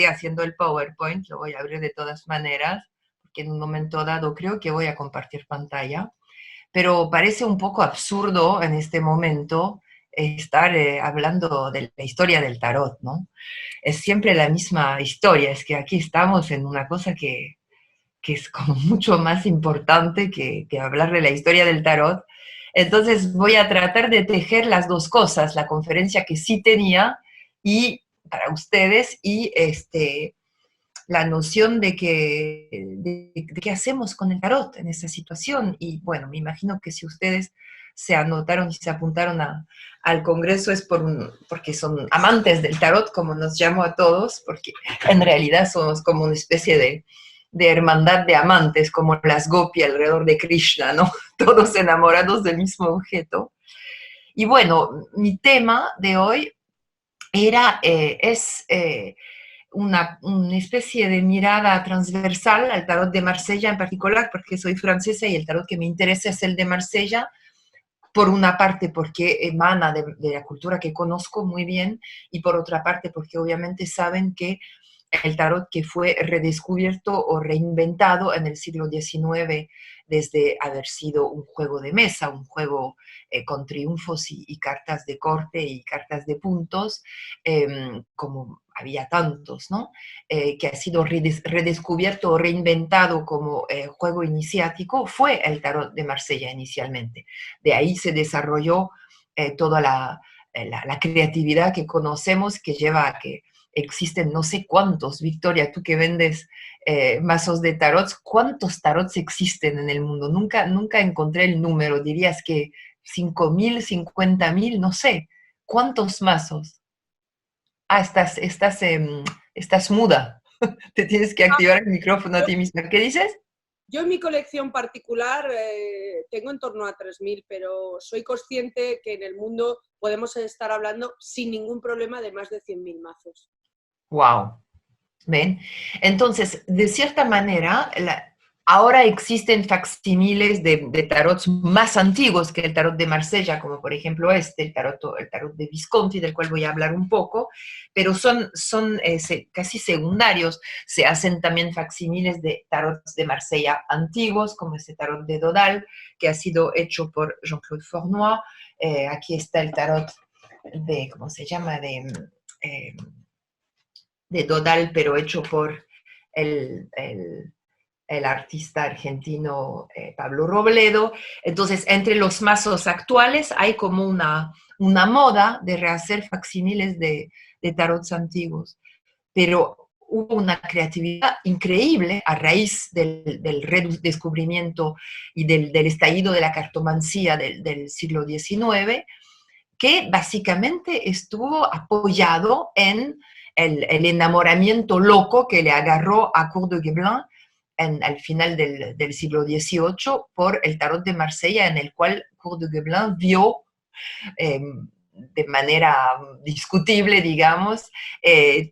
estoy haciendo el PowerPoint, lo voy a abrir de todas maneras, porque en un momento dado creo que voy a compartir pantalla, pero parece un poco absurdo en este momento estar hablando de la historia del tarot, ¿no? Es siempre la misma historia, es que aquí estamos en una cosa que es como mucho más importante que hablar de la historia del tarot. Entonces voy a tratar de tejer las dos cosas, la conferencia que sí tenía y para ustedes y la noción de qué hacemos con el tarot en esa situación. Y bueno, me imagino que si ustedes se anotaron y se apuntaron al Congreso es porque son amantes del tarot, como nos llamo a todos, porque en realidad somos como una especie de hermandad de amantes, como las gopi alrededor de Krishna, ¿no? Todos enamorados del mismo objeto. Y bueno, mi tema de hoy es una especie de mirada transversal al tarot de Marsella en particular, porque soy francesa y el tarot que me interesa es el de Marsella, por una parte porque emana de la cultura que conozco muy bien y por otra parte porque obviamente saben que el tarot que fue redescubierto o reinventado en el siglo XIX desde haber sido un juego de mesa, un juego con triunfos y cartas de corte y cartas de puntos, como había tantos, ¿no? Que ha sido redescubierto o reinventado como juego iniciático, fue el tarot de Marsella inicialmente. De ahí se desarrolló toda la creatividad que conocemos que lleva a que existen no sé cuántos, Victoria, tú que vendes mazos de tarots, ¿cuántos tarots existen en el mundo? Nunca encontré el número, dirías que 5.000, 50.000, no sé. ¿Cuántos mazos? Ah, estás muda. Te tienes que activar el micrófono a Yo, ti misma. ¿Qué dices? yo en mi colección particular tengo en torno a 3.000, pero soy consciente que en el mundo podemos estar hablando sin ningún problema de más de 100.000 mazos. Wow. ¿Ven? Entonces, de cierta manera, ahora existen facsimiles de tarots más antiguos que el tarot de Marsella, como por ejemplo el tarot de Visconti, del cual voy a hablar un poco, pero son casi secundarios. Se hacen también facsimiles de tarots de Marsella antiguos, como ese tarot de Dodal, que ha sido hecho por Jean-Claude Fournoy. Aquí está el tarot de, ¿cómo se llama? Eh, de Dodal, pero hecho por el, el, el artista argentino Pablo Robledo. Entonces, entre los mazos actuales hay como una moda de rehacer facsimiles de tarots antiguos, pero hubo una creatividad increíble a raíz del redescubrimiento y del estallido de la cartomancía del siglo XIX, que básicamente estuvo apoyado en el enamoramiento loco que le agarró a Cour de Guébelin al final del siglo XVIII por el tarot de Marsella, en el cual Cour de Guébelin vio eh, de manera discutible, digamos,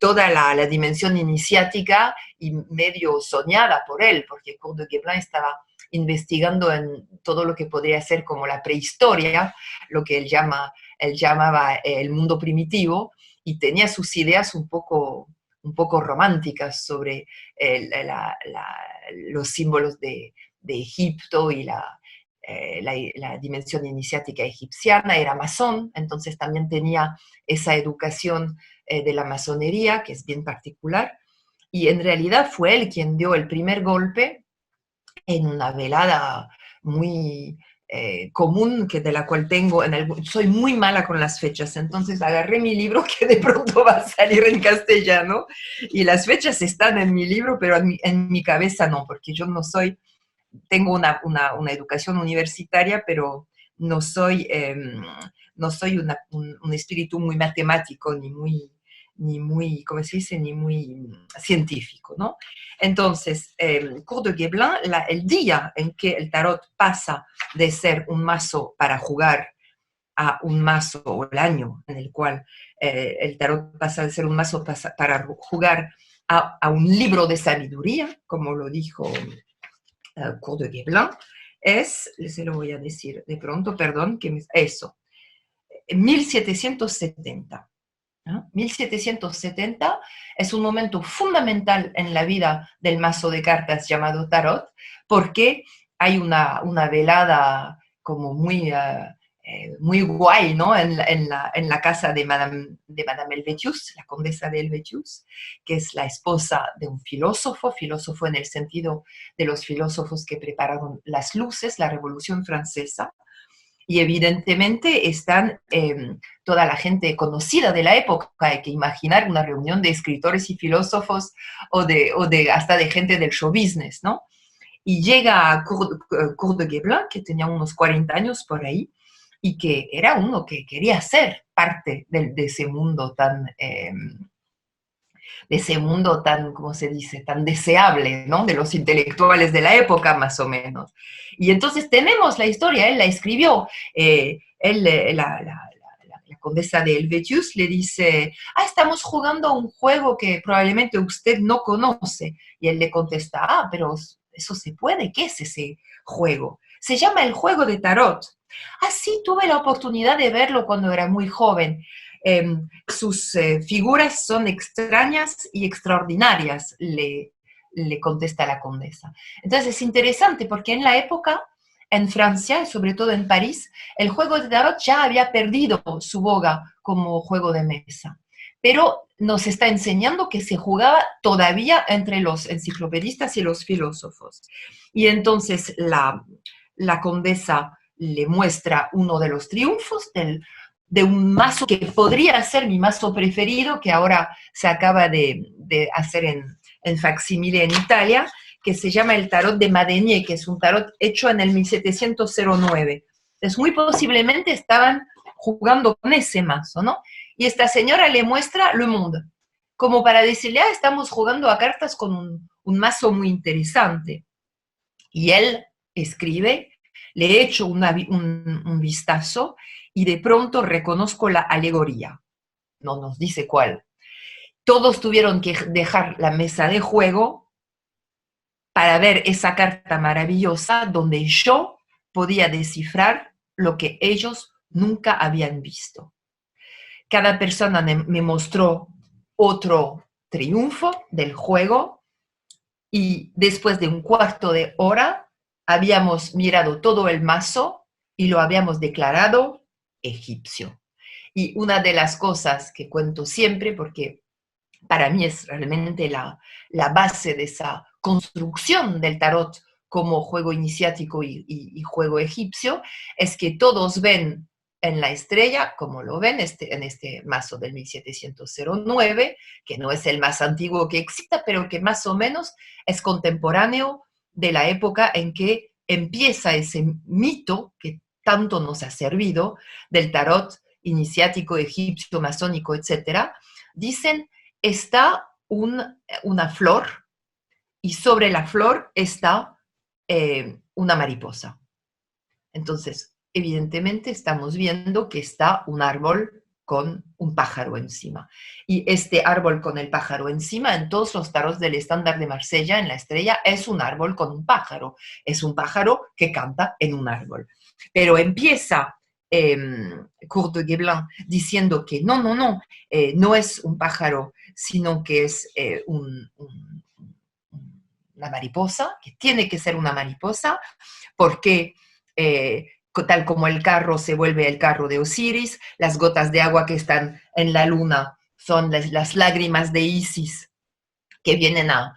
toda la dimensión iniciática y medio soñada por él, porque Cour de Guébelin estaba investigando en todo lo que podría ser como la prehistoria, lo que él llamaba el mundo primitivo, y tenía sus ideas un poco románticas sobre los símbolos de Egipto y la dimensión iniciática egipciana. Era masón, entonces también tenía esa educación de la masonería, que es bien particular, y en realidad fue él quien dio el primer golpe en una velada muy común, que de la cual tengo, soy muy mala con las fechas, entonces agarré mi libro que de pronto va a salir en castellano, y las fechas están en mi libro, pero en mi cabeza no, porque yo no soy, tengo una educación universitaria, pero no soy, no soy un espíritu muy matemático, ni muy, ¿cómo se dice?, ni muy científico, ¿no? Entonces, Cour de Guébelin, el día en que el tarot pasa de ser un mazo para jugar a un mazo, o el año en el cual el tarot pasa de ser un mazo para jugar a un libro de sabiduría, como lo dijo Cour de Guébelin, se lo voy a decir de pronto, perdón, eso, 1770. ¿no? 1770 es un momento fundamental en la vida del mazo de cartas llamado tarot, porque hay una velada como muy guay, ¿no? En la casa de Madame Helvetius, la condesa de Helvetius, que es la esposa de un filósofo, filósofo en el sentido de los filósofos que prepararon las luces, la Revolución Francesa, y evidentemente están toda la gente conocida de la época. Hay que imaginar una reunión de escritores y filósofos hasta de gente del show business, ¿no? Y llega a Cour de Guéblin, que tenía unos 40 años por ahí, y que era uno que quería ser parte de ese mundo ¿cómo se dice?, tan deseable, ¿no? De los intelectuales de la época, más o menos. Y entonces tenemos la historia, él la escribió, la condesa de Helvetius le dice, estamos jugando a un juego que probablemente usted no conoce. Y él le contesta, pero eso se puede, ¿qué es ese juego? Se llama el juego de tarot. Sí, tuve la oportunidad de verlo cuando era muy joven. Sus figuras son extrañas y extraordinarias, le contesta la condesa. Entonces es interesante porque en la época, en Francia y sobre todo en París, el juego de tarot ya había perdido su boga como juego de mesa. Pero nos está enseñando que se jugaba todavía entre los enciclopedistas y los filósofos. Y entonces la condesa le muestra uno de los triunfos de un mazo que podría ser mi mazo preferido, que ahora se acaba de hacer en facsímile en Italia, que se llama el tarot de Madenier, que es un tarot hecho en el 1709. Entonces, muy posiblemente estaban jugando con ese mazo, ¿no? Y esta señora le muestra Le Monde, como para decirle, estamos jugando a cartas con un mazo muy interesante. Y él escribe, le echo un vistazo y de pronto reconozco la alegoría. No nos dice cuál. Todos tuvieron que dejar la mesa de juego para ver esa carta maravillosa donde yo podía descifrar lo que ellos nunca habían visto. Cada persona me mostró otro triunfo del juego y después de un cuarto de hora habíamos mirado todo el mazo y lo habíamos declarado egipcio. Y una de las cosas que cuento siempre, porque para mí es realmente la base de esa construcción del tarot como juego iniciático y juego egipcio, es que todos ven en la estrella, como lo ven en este mazo del 1709, que no es el más antiguo que exista, pero que más o menos es contemporáneo de la época en que empieza ese mito que tanto nos ha servido del tarot iniciático, egipcio, masónico, etc. Dicen, está una flor y sobre la flor está una mariposa. Entonces, evidentemente estamos viendo que está un árbol con un pájaro encima. Y este árbol con el pájaro encima, en todos los tarots del estándar de Marsella, en la estrella, es un árbol con un pájaro. Es un pájaro que canta en un árbol. Pero empieza Cour de Guéblin diciendo que no es un pájaro, sino que es una mariposa, que tiene que ser una mariposa, porque tal como el carro se vuelve el carro de Osiris, las gotas de agua que están en la luna son las lágrimas de Isis que vienen a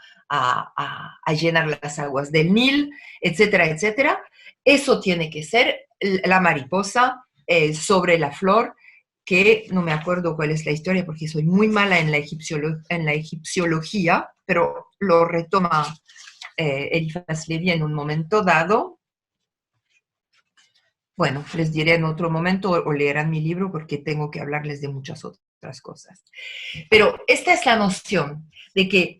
llenar las aguas del Nil, etcétera, etcétera. Eso tiene que ser la mariposa sobre la flor, que no me acuerdo cuál es la historia porque soy muy mala en la egipciología, pero lo retoma Eliphas Levi en un momento dado. Bueno, les diré en otro momento o leerán mi libro porque tengo que hablarles de muchas otras cosas. Pero esta es la noción de que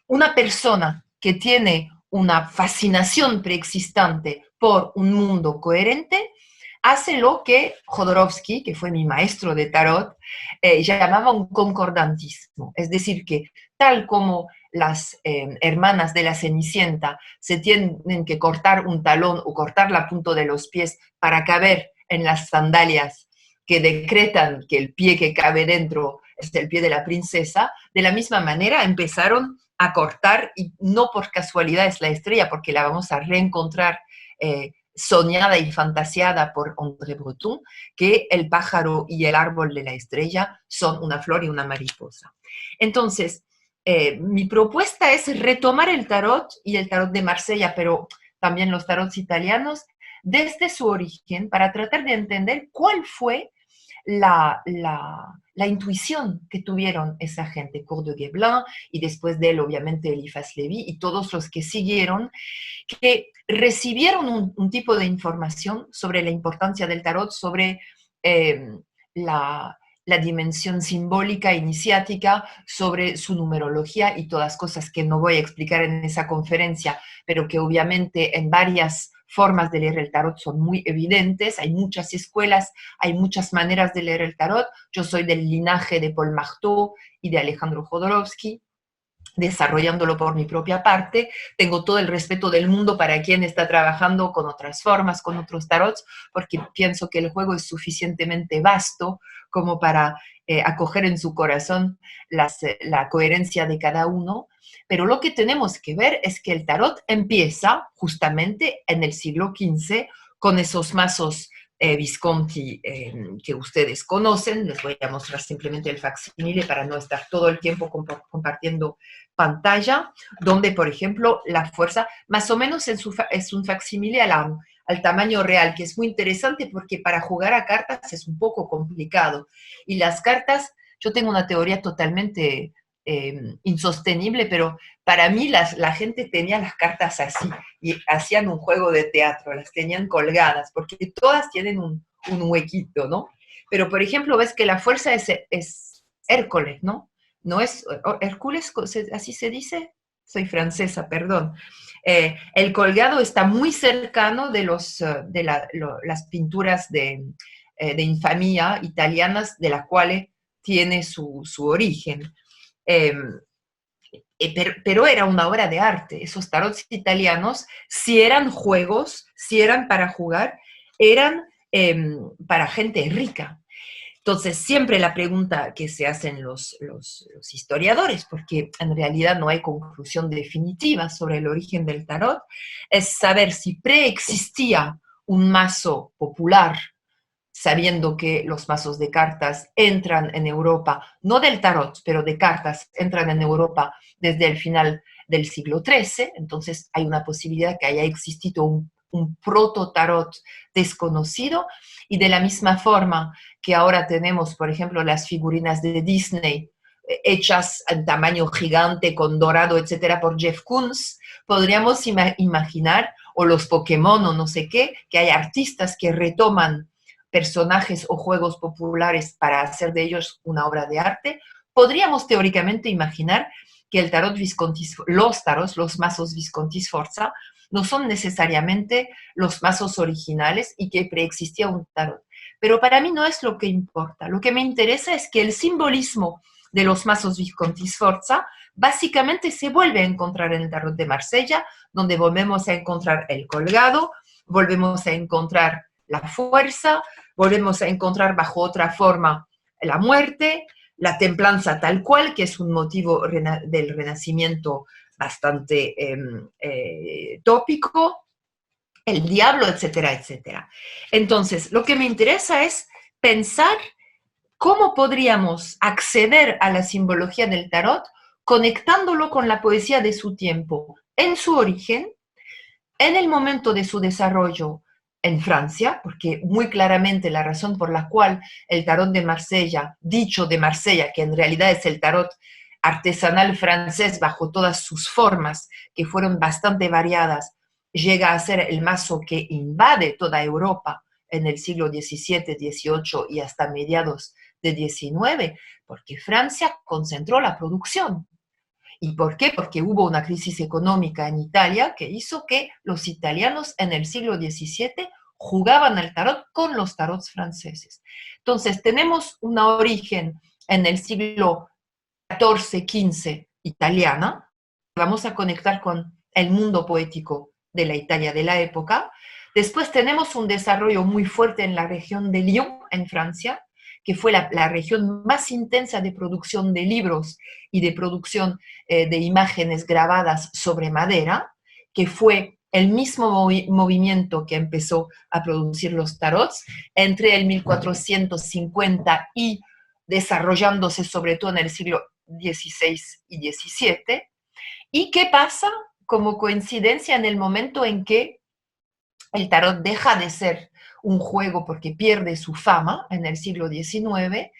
una persona que tiene una fascinación preexistente por un mundo coherente hace lo que Jodorowsky, que fue mi maestro de tarot, llamaba un concordantismo. Es decir, que tal como las hermanas de la Cenicienta se tienen que cortar un talón o cortar la punta de los pies para caber en las sandalias que decretan que el pie que cabe dentro es el pie de la princesa, de la misma manera empezaron a cortar, y no por casualidad es la estrella, porque la vamos a reencontrar soñada y fantaseada por André Breton, que el pájaro y el árbol de la estrella son una flor y una mariposa. Entonces, mi propuesta es retomar el tarot y el tarot de Marsella, pero también los tarots italianos, desde su origen, para tratar de entender cuál fue la intuición que tuvieron esa gente, Cour de Guesblanc, y después de él, obviamente, Eliphas Lévy, y todos los que siguieron, que recibieron un tipo de información sobre la importancia del tarot, sobre la dimensión simbólica, iniciática, sobre su numerología y todas cosas que no voy a explicar en esa conferencia, pero que obviamente en varias formas de leer el tarot son muy evidentes. Hay muchas escuelas, hay muchas maneras de leer el tarot. Yo soy del linaje de Paul Marteau y de Alejandro Jodorowsky, desarrollándolo por mi propia parte. Tengo todo el respeto del mundo para quien está trabajando con otras formas, con otros tarots, porque pienso que el juego es suficientemente vasto como para acoger en su corazón la coherencia de cada uno. Pero lo que tenemos que ver es que el tarot empieza justamente en el siglo XV con esos mazos Visconti que ustedes conocen. Les voy a mostrar simplemente el facsímile para no estar todo el tiempo compartiendo pantalla, donde, por ejemplo, la fuerza, más o menos es un facsímile al tamaño real, que es muy interesante porque para jugar a cartas es un poco complicado. Y las cartas, yo tengo una teoría totalmente insostenible, pero para mí la gente tenía las cartas así y hacían un juego de teatro, las tenían colgadas, porque todas tienen un huequito, ¿no? Pero, por ejemplo, ves que la fuerza es Hércules, ¿no? No es Hércules, así se dice. Soy francesa, perdón. El colgado está muy cercano de las pinturas de infamia italianas, de las cuales tiene su origen. Eh, pero era una obra de arte. Esos tarots italianos, si eran juegos, si eran para jugar, eran para gente rica. Entonces, siempre la pregunta que se hacen los historiadores, porque en realidad no hay conclusión definitiva sobre el origen del tarot, es saber si preexistía un mazo popular, sabiendo que los mazos de cartas entran en Europa, no del tarot, pero de cartas, entran en Europa desde el final del siglo XIII, entonces hay una posibilidad que haya existido un proto-tarot desconocido, y de la misma forma que ahora tenemos, por ejemplo, las figurinas de Disney, hechas en tamaño gigante, con dorado, etcétera, por Jeff Koons, podríamos imaginar, o los Pokémon o no sé qué, que hay artistas que retoman personajes o juegos populares para hacer de ellos una obra de arte. Podríamos teóricamente imaginar que el tarot Visconti, los mazos Visconti Sforza, no son necesariamente los mazos originales y que preexistía un tarot. Pero para mí no es lo que importa. Lo que me interesa es que el simbolismo de los mazos Visconti Sforza básicamente se vuelve a encontrar en el tarot de Marsella, donde volvemos a encontrar el colgado, volvemos a encontrar la fuerza, volvemos a encontrar bajo otra forma la muerte, la templanza tal cual, que es un motivo del Renacimiento bastante tópico, el diablo, etcétera, etcétera. Entonces, lo que me interesa es pensar cómo podríamos acceder a la simbología del tarot conectándolo con la poesía de su tiempo, en su origen, en el momento de su desarrollo en Francia, porque muy claramente la razón por la cual el tarot de Marsella, dicho de Marsella, que en realidad es el tarot artesanal francés bajo todas sus formas, que fueron bastante variadas, llega a ser el mazo que invade toda Europa en el siglo XVII, XVIII y hasta mediados de XIX, porque Francia concentró la producción. ¿Y por qué? Porque hubo una crisis económica en Italia que hizo que los italianos en el siglo XVII jugaban al tarot con los tarots franceses. Entonces, tenemos un origen en el siglo XIV, XV italiana. Vamos a conectar con el mundo poético de la Italia de la época. Después tenemos un desarrollo muy fuerte en la región de Lyon, en Francia, que fue la región más intensa de producción de libros y de producción de imágenes grabadas sobre madera, que fue el mismo movimiento que empezó a producir los tarots entre el 1450 y desarrollándose sobre todo en el siglo XVI y XVII. ¿Y qué pasa? Como coincidencia en el momento en que el tarot deja de ser un juego porque pierde su fama en el siglo XIX.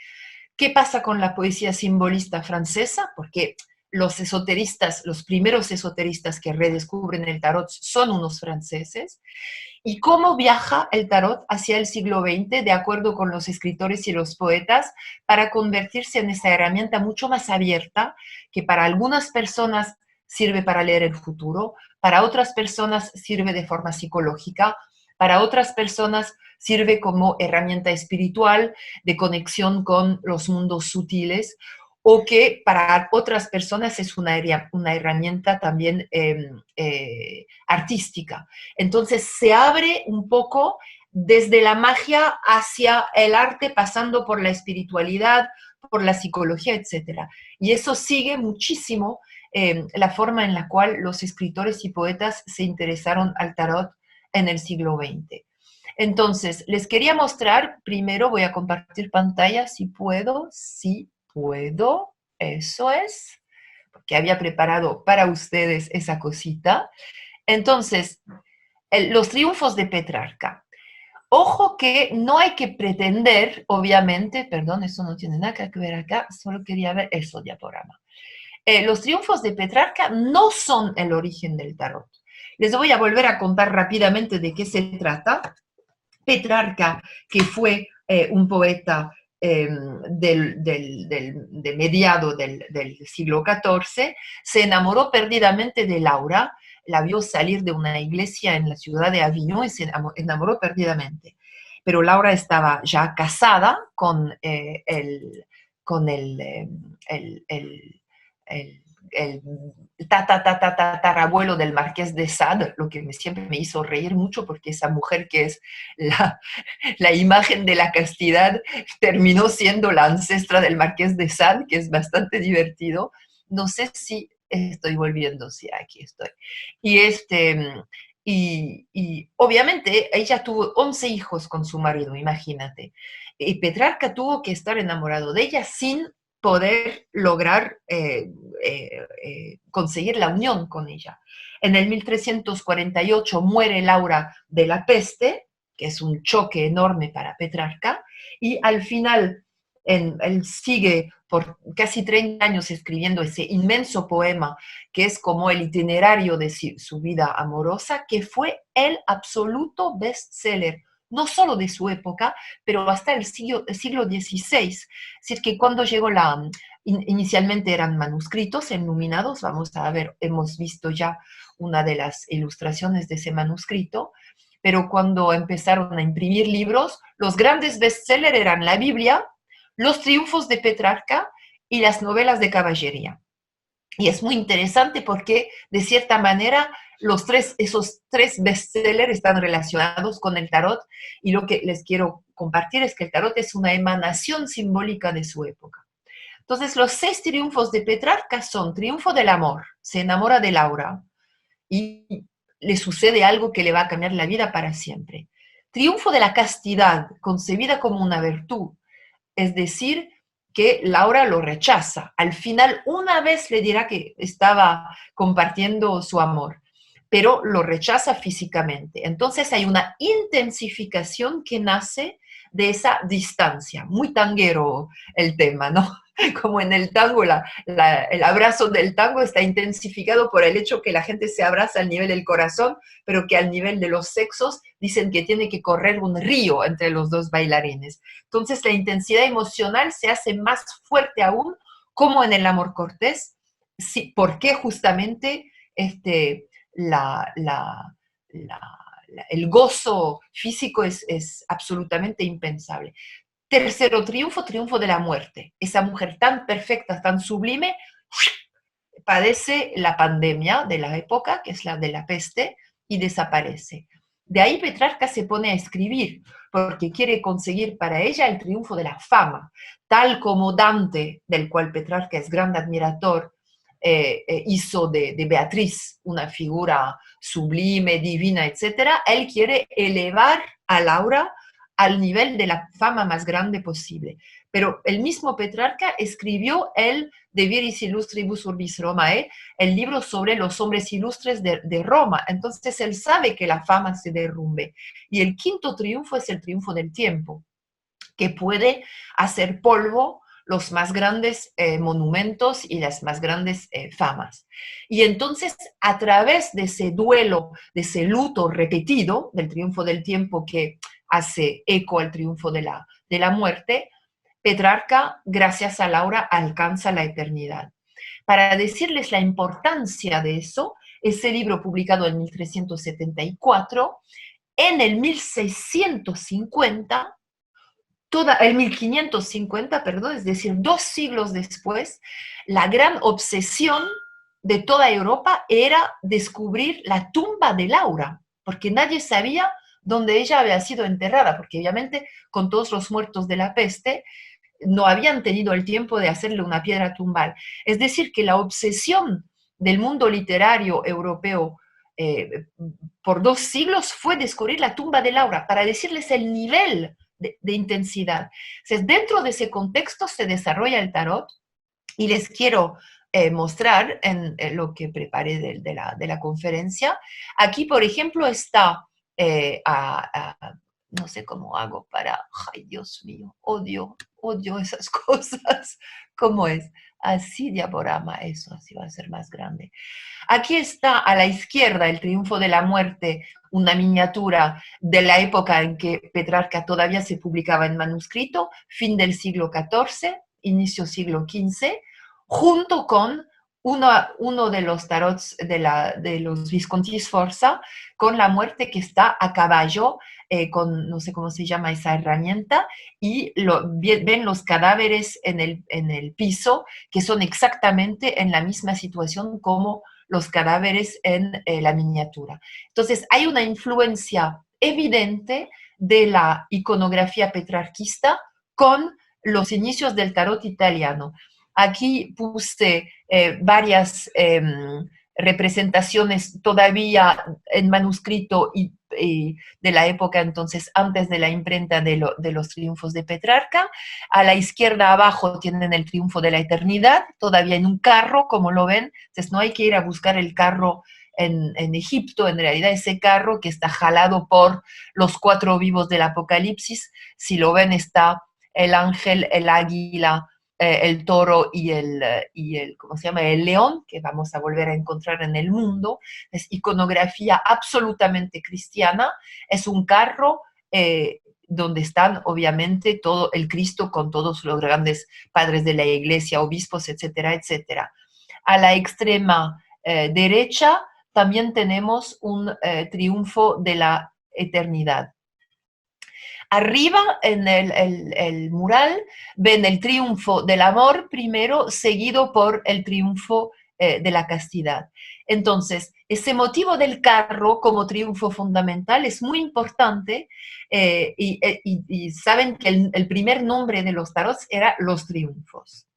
¿Qué pasa con la poesía simbolista francesa? Porque los esoteristas, los primeros esoteristas que redescubren el tarot son unos franceses. ¿Y cómo viaja el tarot hacia el siglo XX, de acuerdo con los escritores y los poetas, para convertirse en esa herramienta mucho más abierta, que para algunas personas sirve para leer el futuro, para otras personas sirve de forma psicológica, para otras personas sirve como herramienta espiritual de conexión con los mundos sutiles, o que para otras personas es una herramienta también artística. Entonces se abre un poco desde la magia hacia el arte, pasando por la espiritualidad, por la psicología, etc. Y eso sigue muchísimo la forma en la cual los escritores y poetas se interesaron al tarot en el siglo XX. Entonces, les quería mostrar, primero voy a compartir pantalla si puedo, eso es, porque había preparado para ustedes esa cosita. Entonces, los triunfos de Petrarca. Ojo que no hay que pretender, obviamente, perdón, eso no tiene nada que ver acá, solo quería ver eso, diaporama. Los triunfos de Petrarca no son el origen del tarot. Les voy a volver a contar rápidamente de qué se trata. Petrarca, que fue un poeta de mediado del siglo XIV, se enamoró perdidamente de Laura, la vio salir de una iglesia en la ciudad de Avignon y se enamoró perdidamente. Pero Laura estaba ya casada con el tatarabuelo del Marqués de Sade, lo que siempre me hizo reír mucho porque esa mujer que es la imagen de la castidad terminó siendo la ancestra del Marqués de Sade, que es bastante divertido. No sé si estoy volviendo, sí, aquí estoy. Y obviamente ella tuvo 11 hijos con su marido, imagínate. Y Petrarca tuvo que estar enamorado de ella sin poder lograr conseguir la unión con ella. En el 1348 muere Laura de la peste, que es un choque enorme para Petrarca, y al final él sigue por casi 30 años escribiendo ese inmenso poema que es como el itinerario de su vida amorosa, que fue el absoluto bestseller, no solo de su época, pero hasta el siglo XVI. Es decir, que cuando llegó inicialmente eran manuscritos enluminados, vamos a ver, hemos visto ya una de las ilustraciones de ese manuscrito, pero cuando empezaron a imprimir libros, los grandes bestsellers eran la Biblia, los triunfos de Petrarca y las novelas de caballería. Y es muy interesante porque, de cierta manera, esos tres bestsellers están relacionados con el tarot, y lo que les quiero compartir es que el tarot es una emanación simbólica de su época. Entonces, los 6 triunfos de Petrarca son: triunfo del amor, se enamora de Laura y le sucede algo que le va a cambiar la vida para siempre. Triunfo de la castidad, concebida como una virtud, es decir, que Laura lo rechaza. Al final, una vez le dirá que estaba compartiendo su amor, pero lo rechaza físicamente. Entonces hay una intensificación que nace de esa distancia. Muy tanguero el tema, ¿no? Como en el tango, el abrazo del tango está intensificado por el hecho que la gente se abraza al nivel del corazón, pero que al nivel de los sexos dicen que tiene que correr un río entre los dos bailarines. Entonces la intensidad emocional se hace más fuerte aún, como en el amor cortés, sí, porque justamente el gozo físico es absolutamente impensable. Tercero triunfo, triunfo de la muerte. Esa mujer tan perfecta, tan sublime, padece la pandemia de la época, que es la de la peste, y desaparece. De ahí Petrarca se pone a escribir, porque quiere conseguir para ella el triunfo de la fama, tal como Dante, del cual Petrarca es gran admirador, hizo de Beatriz una figura sublime, divina, etc. Él quiere elevar a Laura al nivel de la fama más grande posible. Pero el mismo Petrarca escribió el De Viris Illustribus Urbis Romae, el libro sobre los hombres ilustres de Roma. Entonces él sabe que la fama se derrumbe. Y el quinto triunfo es el triunfo del tiempo, que puede hacer polvo los más grandes monumentos y las más grandes famas. Y entonces, a través de ese duelo, de ese luto repetido del triunfo del tiempo que hace eco al triunfo de la muerte, Petrarca, gracias a Laura, alcanza la eternidad. Para decirles la importancia de eso, ese libro publicado en 1374, en el 1650, el 1550, perdón, es decir, 2 siglos después, la gran obsesión de toda Europa era descubrir la tumba de Laura, porque nadie sabía dónde ella había sido enterrada, porque obviamente con todos los muertos de la peste no habían tenido el tiempo de hacerle una piedra tumbal. Es decir, que la obsesión del mundo literario europeo por 2 siglos fue descubrir la tumba de Laura, para decirles el nivel de intensidad. Entonces, dentro de ese contexto se desarrolla el tarot, y les quiero mostrar en lo que preparé de la conferencia. Aquí, por ejemplo, está no sé cómo hago para, ay Dios mío, odio esas cosas. ¿Cómo es? Así diaporama, eso, así va a ser más grande. Aquí está a la izquierda el triunfo de la muerte, una miniatura de la época en que Petrarca todavía se publicaba en manuscrito, fin del siglo XIV, inicio siglo XV, junto con uno de los tarots de los Visconti Sforza, con la muerte que está a caballo, con no sé cómo se llama esa herramienta, y ven los cadáveres en el piso, que son exactamente en la misma situación como los cadáveres en la miniatura. Entonces, hay una influencia evidente de la iconografía petrarquista con los inicios del tarot italiano. Aquí puse varias representaciones todavía en manuscrito y de la época entonces antes de la imprenta de los triunfos de Petrarca. A la izquierda abajo tienen el triunfo de la eternidad, todavía en un carro, como lo ven. Entonces no hay que ir a buscar el carro en Egipto, en realidad ese carro que está jalado por los 4 vivos del Apocalipsis, si lo ven está el ángel, el águila, el toro y ¿cómo se llama? El león, que vamos a volver a encontrar en el mundo. Es iconografía absolutamente cristiana, es un carro donde están obviamente todo el Cristo con todos los grandes padres de la iglesia, obispos, etcétera, etcétera. A la extrema derecha también tenemos un triunfo de la eternidad. Arriba en el mural ven el triunfo del amor primero, seguido por el triunfo de la castidad. Entonces, ese motivo del carro como triunfo fundamental es muy importante y saben que el primer nombre de los tarots era Los Triunfos.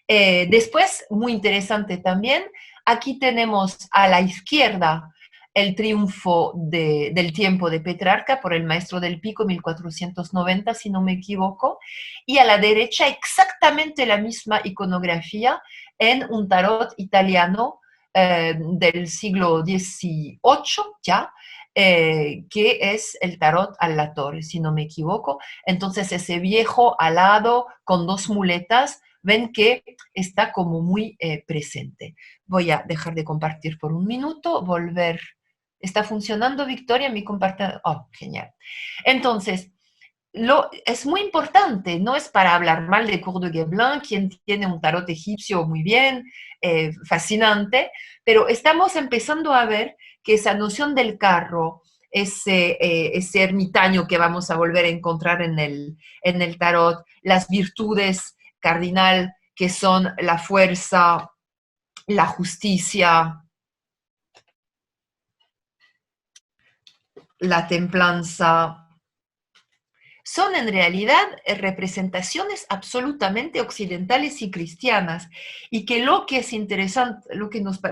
Después, muy interesante también, aquí tenemos a la izquierda el triunfo del tiempo de Petrarca por el maestro del Pico, 1490, si no me equivoco, y a la derecha exactamente la misma iconografía en un tarot italiano del siglo XVIII ya, que es el tarot alla torre, si no me equivoco. Entonces ese viejo alado con 2 muletas, ven que está como muy presente. Voy a dejar de compartir por un minuto, volver. ¿Está funcionando, Victoria? Mi compartir. Oh, genial. Entonces, es muy importante, no es para hablar mal de Cour de Guesblanc, quien tiene un tarot egipcio muy bien, fascinante, pero estamos empezando a ver que esa noción del carro, ese ermitaño que vamos a volver a encontrar en el tarot, las virtudes cardinal que son la fuerza, la justicia, la templanza, son en realidad representaciones absolutamente occidentales y cristianas, y que lo que es interesante,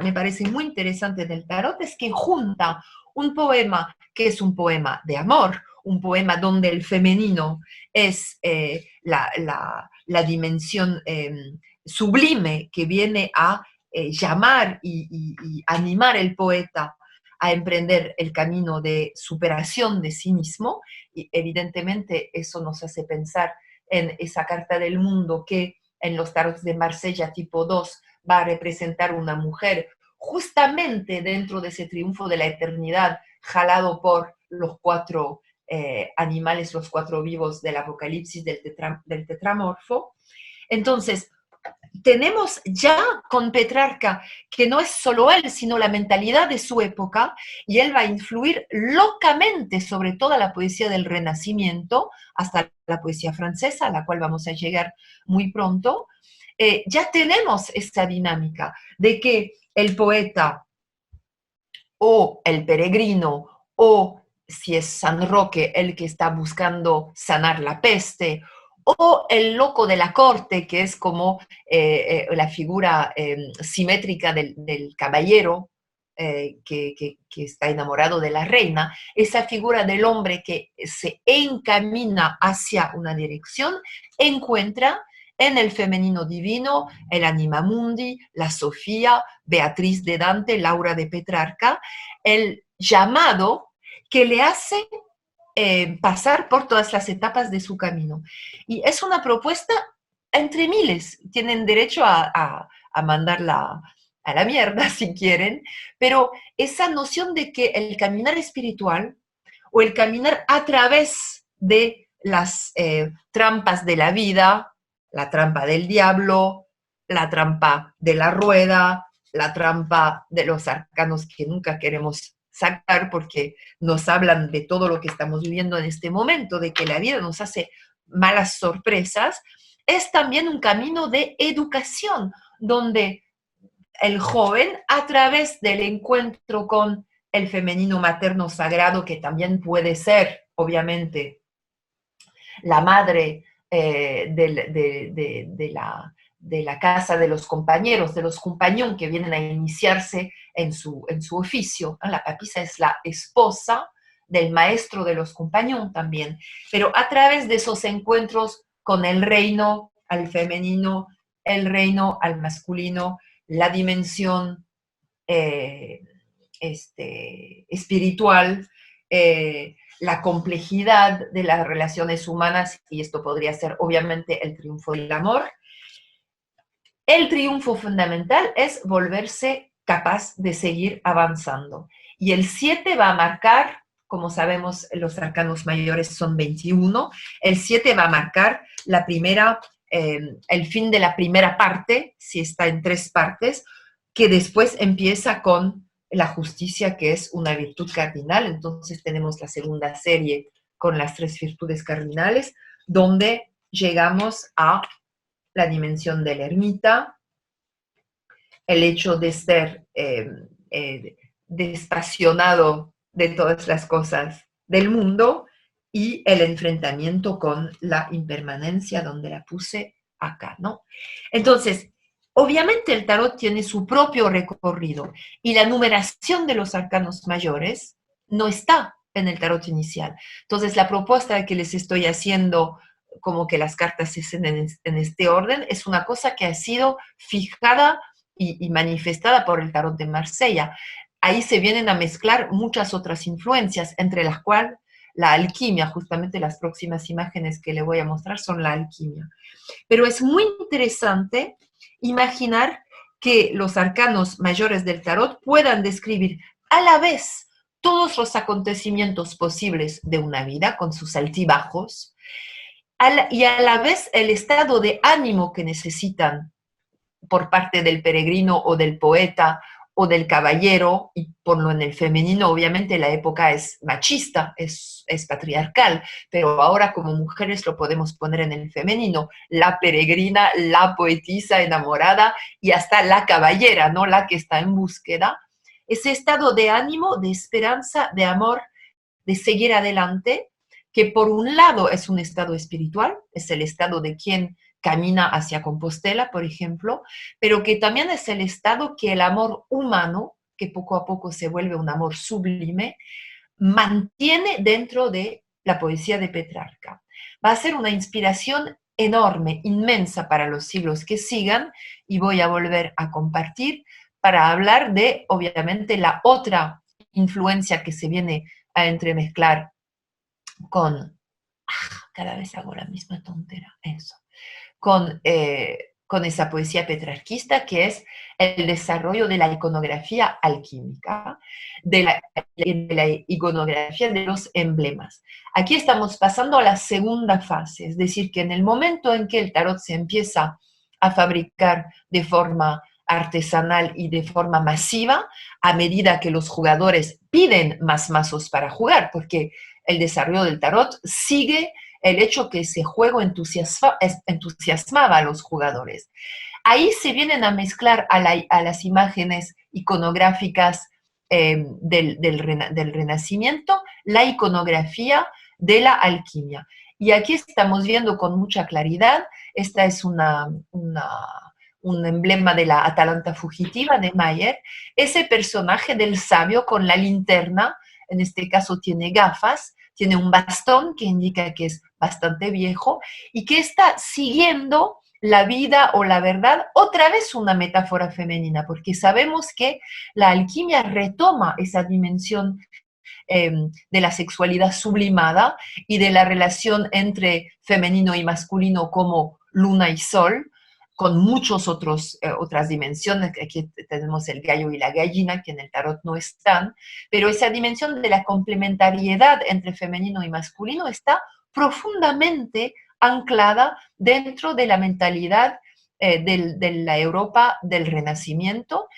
me parece muy interesante del tarot es que junta un poema que es un poema de amor, un poema donde el femenino es la dimensión sublime que viene a llamar y animar el poeta a emprender el camino de superación de sí mismo, y evidentemente eso nos hace pensar en esa carta del mundo que en los tarots de Marsella tipo 2 va a representar una mujer justamente dentro de ese triunfo de la eternidad, jalado por los cuatro animales, los cuatro vivos del Apocalipsis del tetramorfo. Entonces, tenemos ya con Petrarca que no es solo él, sino la mentalidad de su época, y él va a influir locamente sobre toda la poesía del Renacimiento, hasta la poesía francesa, a la cual vamos a llegar muy pronto. Ya tenemos esta dinámica de que el poeta o el peregrino, o si es San Roque el que está buscando sanar la peste, o el loco de la corte, que es como la figura simétrica del caballero que está enamorado de la reina, esa figura del hombre que se encamina hacia una dirección, encuentra en el femenino divino el Anima Mundi, la Sofía, Beatriz de Dante, Laura de Petrarca, el llamado que le hace pasar por todas las etapas de su camino. Y es una propuesta entre miles. Tienen derecho a mandarla a la mierda si quieren, pero esa noción de que el caminar espiritual o el caminar a través de las trampas de la vida, la trampa del diablo, la trampa de la rueda, la trampa de los arcanos que nunca queremos sacar porque nos hablan de todo lo que estamos viviendo en este momento, de que la vida nos hace malas sorpresas, es también un camino de educación, donde el joven, a través del encuentro con el femenino materno sagrado, que también puede ser, obviamente, la madre de la casa de los compañeros, de los compañón que vienen a iniciarse en su oficio. La papisa es la esposa del maestro de los compañón también, pero a través de esos encuentros con el reino al femenino, el reino al masculino, la dimensión espiritual, la complejidad de las relaciones humanas, y esto podría ser obviamente el triunfo del amor. El triunfo fundamental es volverse capaz de seguir avanzando. Y el 7 va a marcar, como sabemos, los arcanos mayores son 21, el 7 va a marcar la primera, el fin de la primera parte, si está en 3 partes, que después empieza con la justicia, que es una virtud cardinal. Entonces tenemos la segunda serie con las 3 virtudes cardinales, donde llegamos a la dimensión del ermita, el hecho de ser despasionado de todas las cosas del mundo, y el enfrentamiento con la impermanencia, donde la puse acá, ¿no? Entonces, obviamente el tarot tiene su propio recorrido, y la numeración de los arcanos mayores no está en el tarot inicial. Entonces, la propuesta que les estoy haciendo, como que las cartas estén en este orden, es una cosa que ha sido fijada y manifestada por el tarot de Marsella. Ahí se vienen a mezclar muchas otras influencias, entre las cuales la alquimia. Justamente las próximas imágenes que le voy a mostrar son la alquimia. Pero es muy interesante imaginar que los arcanos mayores del tarot puedan describir a la vez todos los acontecimientos posibles de una vida, con sus altibajos, y a la vez el estado de ánimo que necesitan por parte del peregrino o del poeta o del caballero, y ponlo en el femenino. Obviamente la época es machista, es patriarcal, pero ahora como mujeres lo podemos poner en el femenino: la peregrina, la poetisa enamorada, y hasta la caballera, ¿no? La que está en búsqueda. Ese estado de ánimo, de esperanza, de amor, de seguir adelante, que por un lado es un estado espiritual, es el estado de quien camina hacia Compostela, por ejemplo, pero que también es el estado que el amor humano, que poco a poco se vuelve un amor sublime, mantiene dentro de la poesía de Petrarca. Va a ser una inspiración enorme, inmensa para los siglos que sigan, y voy a volver a compartir para hablar de, obviamente, la otra influencia que se viene a entremezclar con, cada vez hago la misma tontera, eso, con esa poesía petrarquista, que es el desarrollo de la iconografía alquímica, de la iconografía de los emblemas. Aquí estamos pasando a la segunda fase, es decir, que en el momento en que el tarot se empieza a fabricar de forma artesanal y de forma masiva, a medida que los jugadores piden más mazos para jugar, porque el desarrollo del tarot sigue el hecho que ese juego entusiasmaba a los jugadores. Ahí se vienen a mezclar a las imágenes iconográficas del Renacimiento, la iconografía de la alquimia. Y aquí estamos viendo con mucha claridad, esta es un emblema de la Atalanta fugitiva de Mayer, ese personaje del sabio con la linterna, en este caso tiene gafas, tiene un bastón que indica que es bastante viejo y que está siguiendo la vida o la verdad, otra vez una metáfora femenina, porque sabemos que la alquimia retoma esa dimensión de la sexualidad sublimada y de la relación entre femenino y masculino como luna y sol, con muchas otras dimensiones. Aquí tenemos el gallo y la gallina, que en el tarot no están, pero esa dimensión de la complementariedad entre femenino y masculino está profundamente anclada dentro de la mentalidad de la Europa del Renacimiento,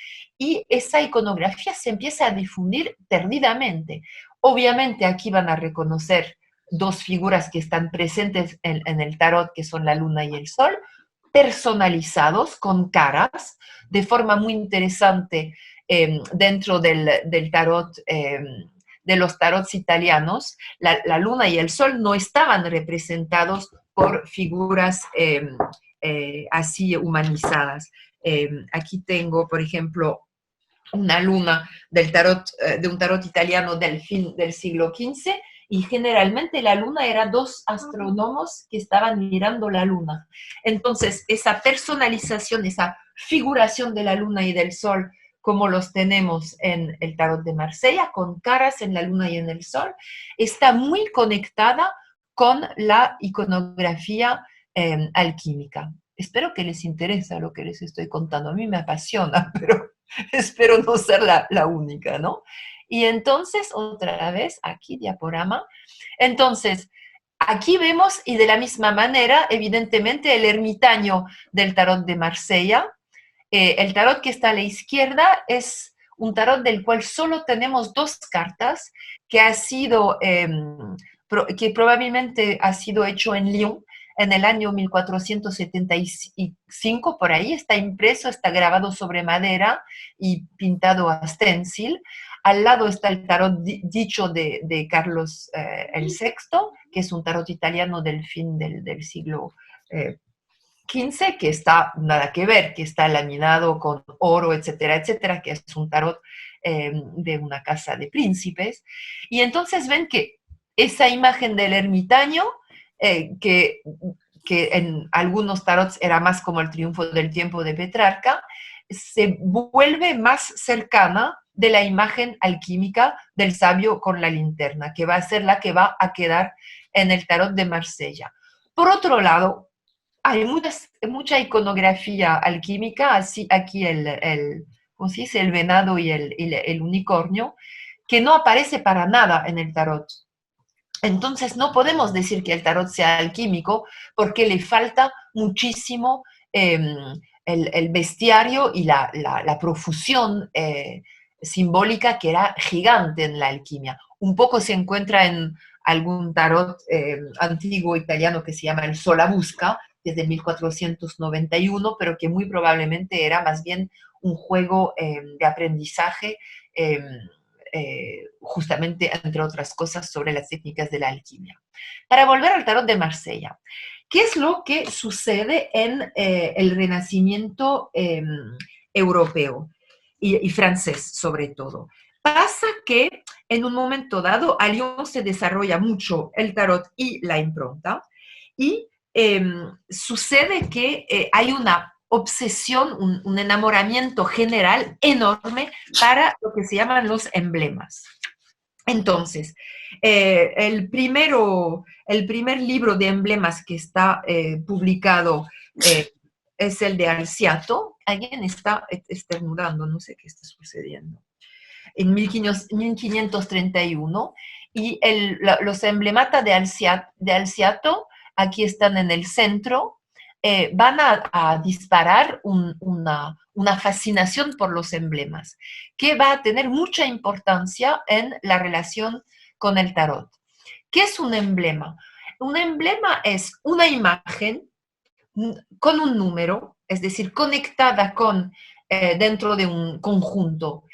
y esa iconografía se empieza a difundir perdidamente. Obviamente aquí van a reconocer dos figuras que están presentes en el tarot, que son la luna y el sol, personalizados, con caras, de forma muy interesante dentro del tarot, de los tarots italianos. La luna y el sol no estaban representados por figuras así humanizadas. Aquí tengo, por ejemplo, una luna del tarot, de un tarot italiano del fin del siglo XV, y generalmente la luna era dos astrónomos que estaban mirando la luna. Entonces, esa personalización, esa figuración de la luna y del sol, como los tenemos en el tarot de Marsella, con caras en la luna y en el sol, está muy conectada con la iconografía alquímica. Espero que les interese lo que les estoy contando. A mí me apasiona, pero espero no ser la única, ¿no? Y entonces, otra vez, aquí diaporama. Entonces, aquí vemos, y de la misma manera, evidentemente, el ermitaño del tarot de Marsella. El tarot que está a la izquierda es un tarot del cual solo tenemos dos cartas, que ha sido, que probablemente ha sido hecho en Lyon, en el año 1475, por ahí, está impreso, está grabado sobre madera y pintado a stencil. Al lado está el tarot dicho de Carlos el Sexto, que es un tarot italiano del fin del siglo XV, que está nada que ver, que está laminado con oro, etcétera, etcétera, que es un tarot de una casa de príncipes. Y entonces ven que esa imagen del ermitaño, que en algunos tarots era más como el triunfo del tiempo de Petrarca, se vuelve más cercana de la imagen alquímica del sabio con la linterna, que va a ser la que va a quedar en el tarot de Marsella. Por otro lado, hay mucha iconografía alquímica, así aquí ¿cómo se dice? El venado y el unicornio, que no aparece para nada en el tarot. Entonces no podemos decir que el tarot sea alquímico, porque le falta muchísimo el bestiario y la profusión simbólica, que era gigante en la alquimia. Un poco se encuentra en algún tarot antiguo italiano que se llama el Solabusca, que es de 1491, pero que muy probablemente era más bien un juego de aprendizaje justamente, entre otras cosas, sobre las técnicas de la alquimia. Para volver al tarot de Marsella, ¿qué es lo que sucede en el Renacimiento europeo y francés sobre todo? Pasa que en un momento dado a Lyon se desarrolla mucho el tarot y la impronta y sucede que hay una obsesión, un enamoramiento general enorme para lo que se llaman los emblemas. Entonces, el primer libro de emblemas que está publicado es el de Alciato. Alguien está estornudando, no sé qué está sucediendo. En 1531. Y los emblematas de Alciato, aquí están en el centro, van a disparar una fascinación por los emblemas, que va a tener mucha importancia en la relación con el tarot. ¿Qué es un emblema? Un emblema es una imagen con un número, es decir, conectada dentro de un conjunto,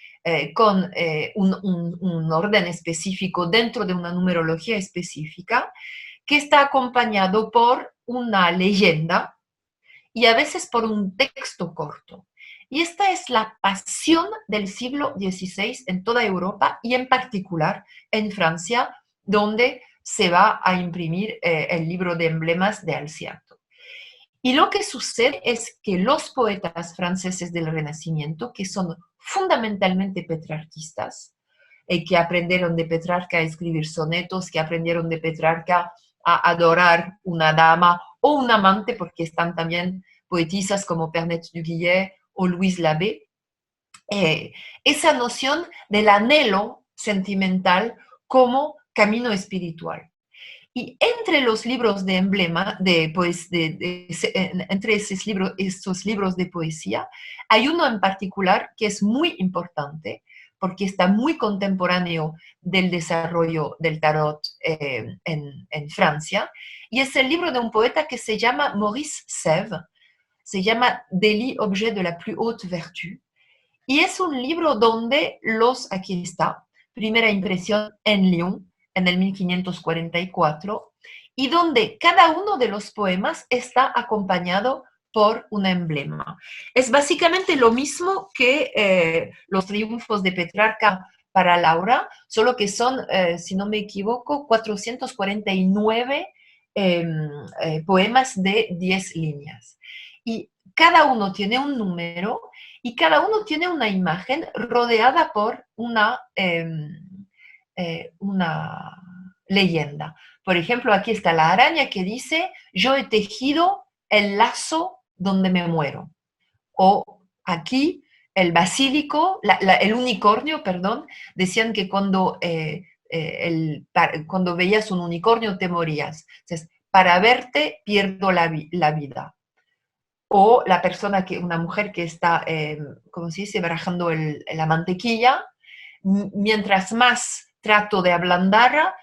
con un orden específico dentro de una numerología específica, que está acompañado por una leyenda y a veces por un texto corto. Y esta es la pasión del siglo XVI en toda Europa y en particular en Francia, donde se va a imprimir el libro de emblemas de Alciato. Y lo que sucede es que los poetas franceses del Renacimiento, que son fundamentalmente petrarquistas, que aprendieron de Petrarca a escribir sonetos, que aprendieron de Petrarca a adorar una dama o un amante, porque están también poetisas como Pernette du Guillet o Louise Labbé, esa noción del anhelo sentimental como camino espiritual. Y entre los libros de emblema, entre estos libros de poesía, hay uno en particular que es muy importante porque está muy contemporáneo del desarrollo del tarot en Francia, y es el libro de un poeta que se llama Maurice Sèvres, se llama Délit, objet de la plus haute vertu, y es un libro donde aquí está, primera impresión en Lyon, en el 1544, y donde cada uno de los poemas está acompañado por un emblema. Es básicamente lo mismo que los triunfos de Petrarca para Laura, solo que son, si no me equivoco, 449 poemas de 10 líneas. Y cada uno tiene un número y cada uno tiene una imagen rodeada por una leyenda. Por ejemplo, aquí está la araña que dice, yo he tejido el lazo donde me muero. O aquí el basílico, el unicornio, perdón, decían que cuando veías un unicornio te morías. Entonces, para verte pierdo la vida. O la persona, una mujer que está, ¿cómo se dice?, barajando la mantequilla, mientras más trato de ablandarla,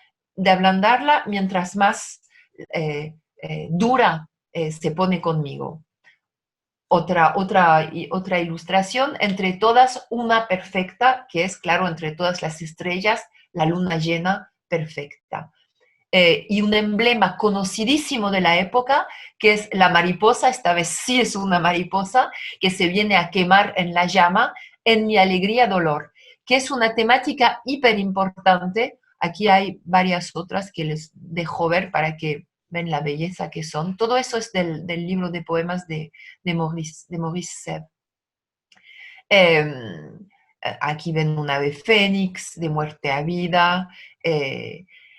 mientras más dura se pone conmigo. Otra ilustración, entre todas una perfecta, que es, claro, entre todas las estrellas, la luna llena perfecta. Y un emblema conocidísimo de la época, que es la mariposa, esta vez sí es una mariposa, que se viene a quemar en la llama, en mi alegría dolor, que es una temática hiper importante. Aquí hay varias otras que les dejo ver para que ven la belleza que son. Todo eso es del libro de poemas de Maurice Sèvres. Aquí ven un ave fénix, de muerte a vida.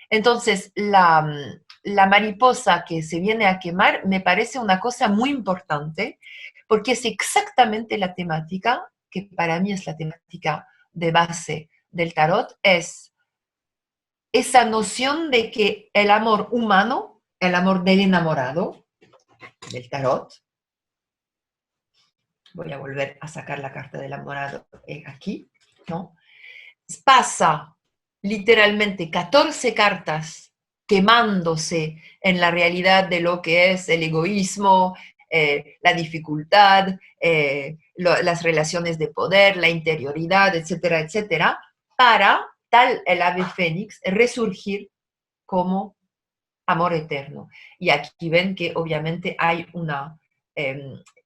Entonces, la mariposa que se viene a quemar me parece una cosa muy importante porque es exactamente la temática, que para mí es la temática de base del tarot, es esa noción de que el amor humano, el amor del enamorado, del tarot, voy a volver a sacar la carta del enamorado aquí, ¿no? Pasa literalmente 14 cartas quemándose en la realidad de lo que es el egoísmo, la dificultad, las relaciones de poder, la interioridad, etcétera, etcétera, para, tal el ave fénix, resurgir como amor eterno. Y aquí ven que obviamente hay una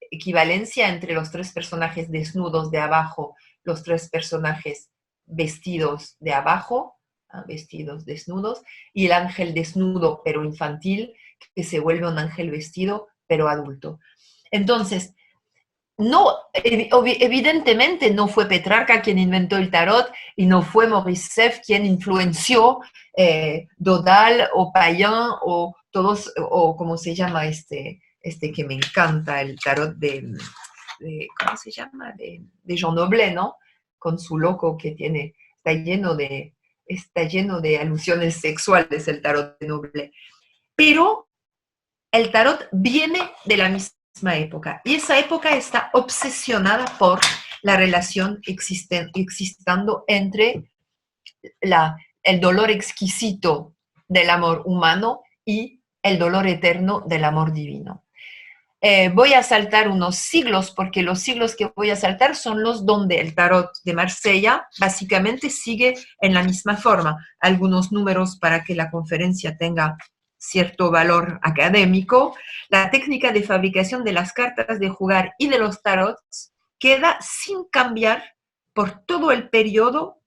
equivalencia entre los tres personajes desnudos de abajo, los tres personajes vestidos de abajo, vestidos desnudos, y el ángel desnudo pero infantil, que se vuelve un ángel vestido pero adulto. Entonces, no, evidentemente no fue Petrarca quien inventó el tarot y no fue Maurice Seff quien influenció Dodal o Payen o todos, o cómo se llama este que me encanta, el tarot ¿cómo se llama? De Jean Noblet, ¿no? Con su loco que tiene, está lleno de alusiones sexuales el tarot de Noblet. Pero el tarot viene de la misma época y esa época está obsesionada por la relación existando entre el dolor exquisito del amor humano y el dolor eterno del amor divino. Voy a saltar unos siglos porque los siglos que voy a saltar son los donde el tarot de Marsella básicamente sigue en la misma forma. Algunos números para que la conferencia tenga cierto valor académico. La técnica de fabricación de las cartas de jugar y de los tarots queda sin cambiar por todo el periodo,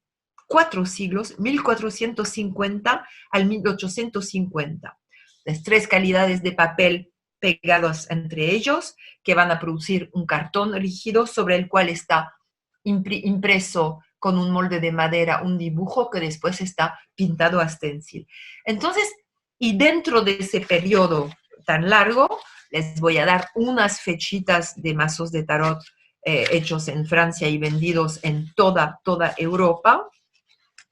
4 siglos, 1450 al 1850. Las 3 calidades de papel pegados entre ellos, que van a producir un cartón rígido sobre el cual está impreso con un molde de madera un dibujo que después está pintado a stencil. Entonces, y dentro de ese periodo tan largo, les voy a dar unas fechitas de mazos de tarot hechos en Francia y vendidos en toda Europa.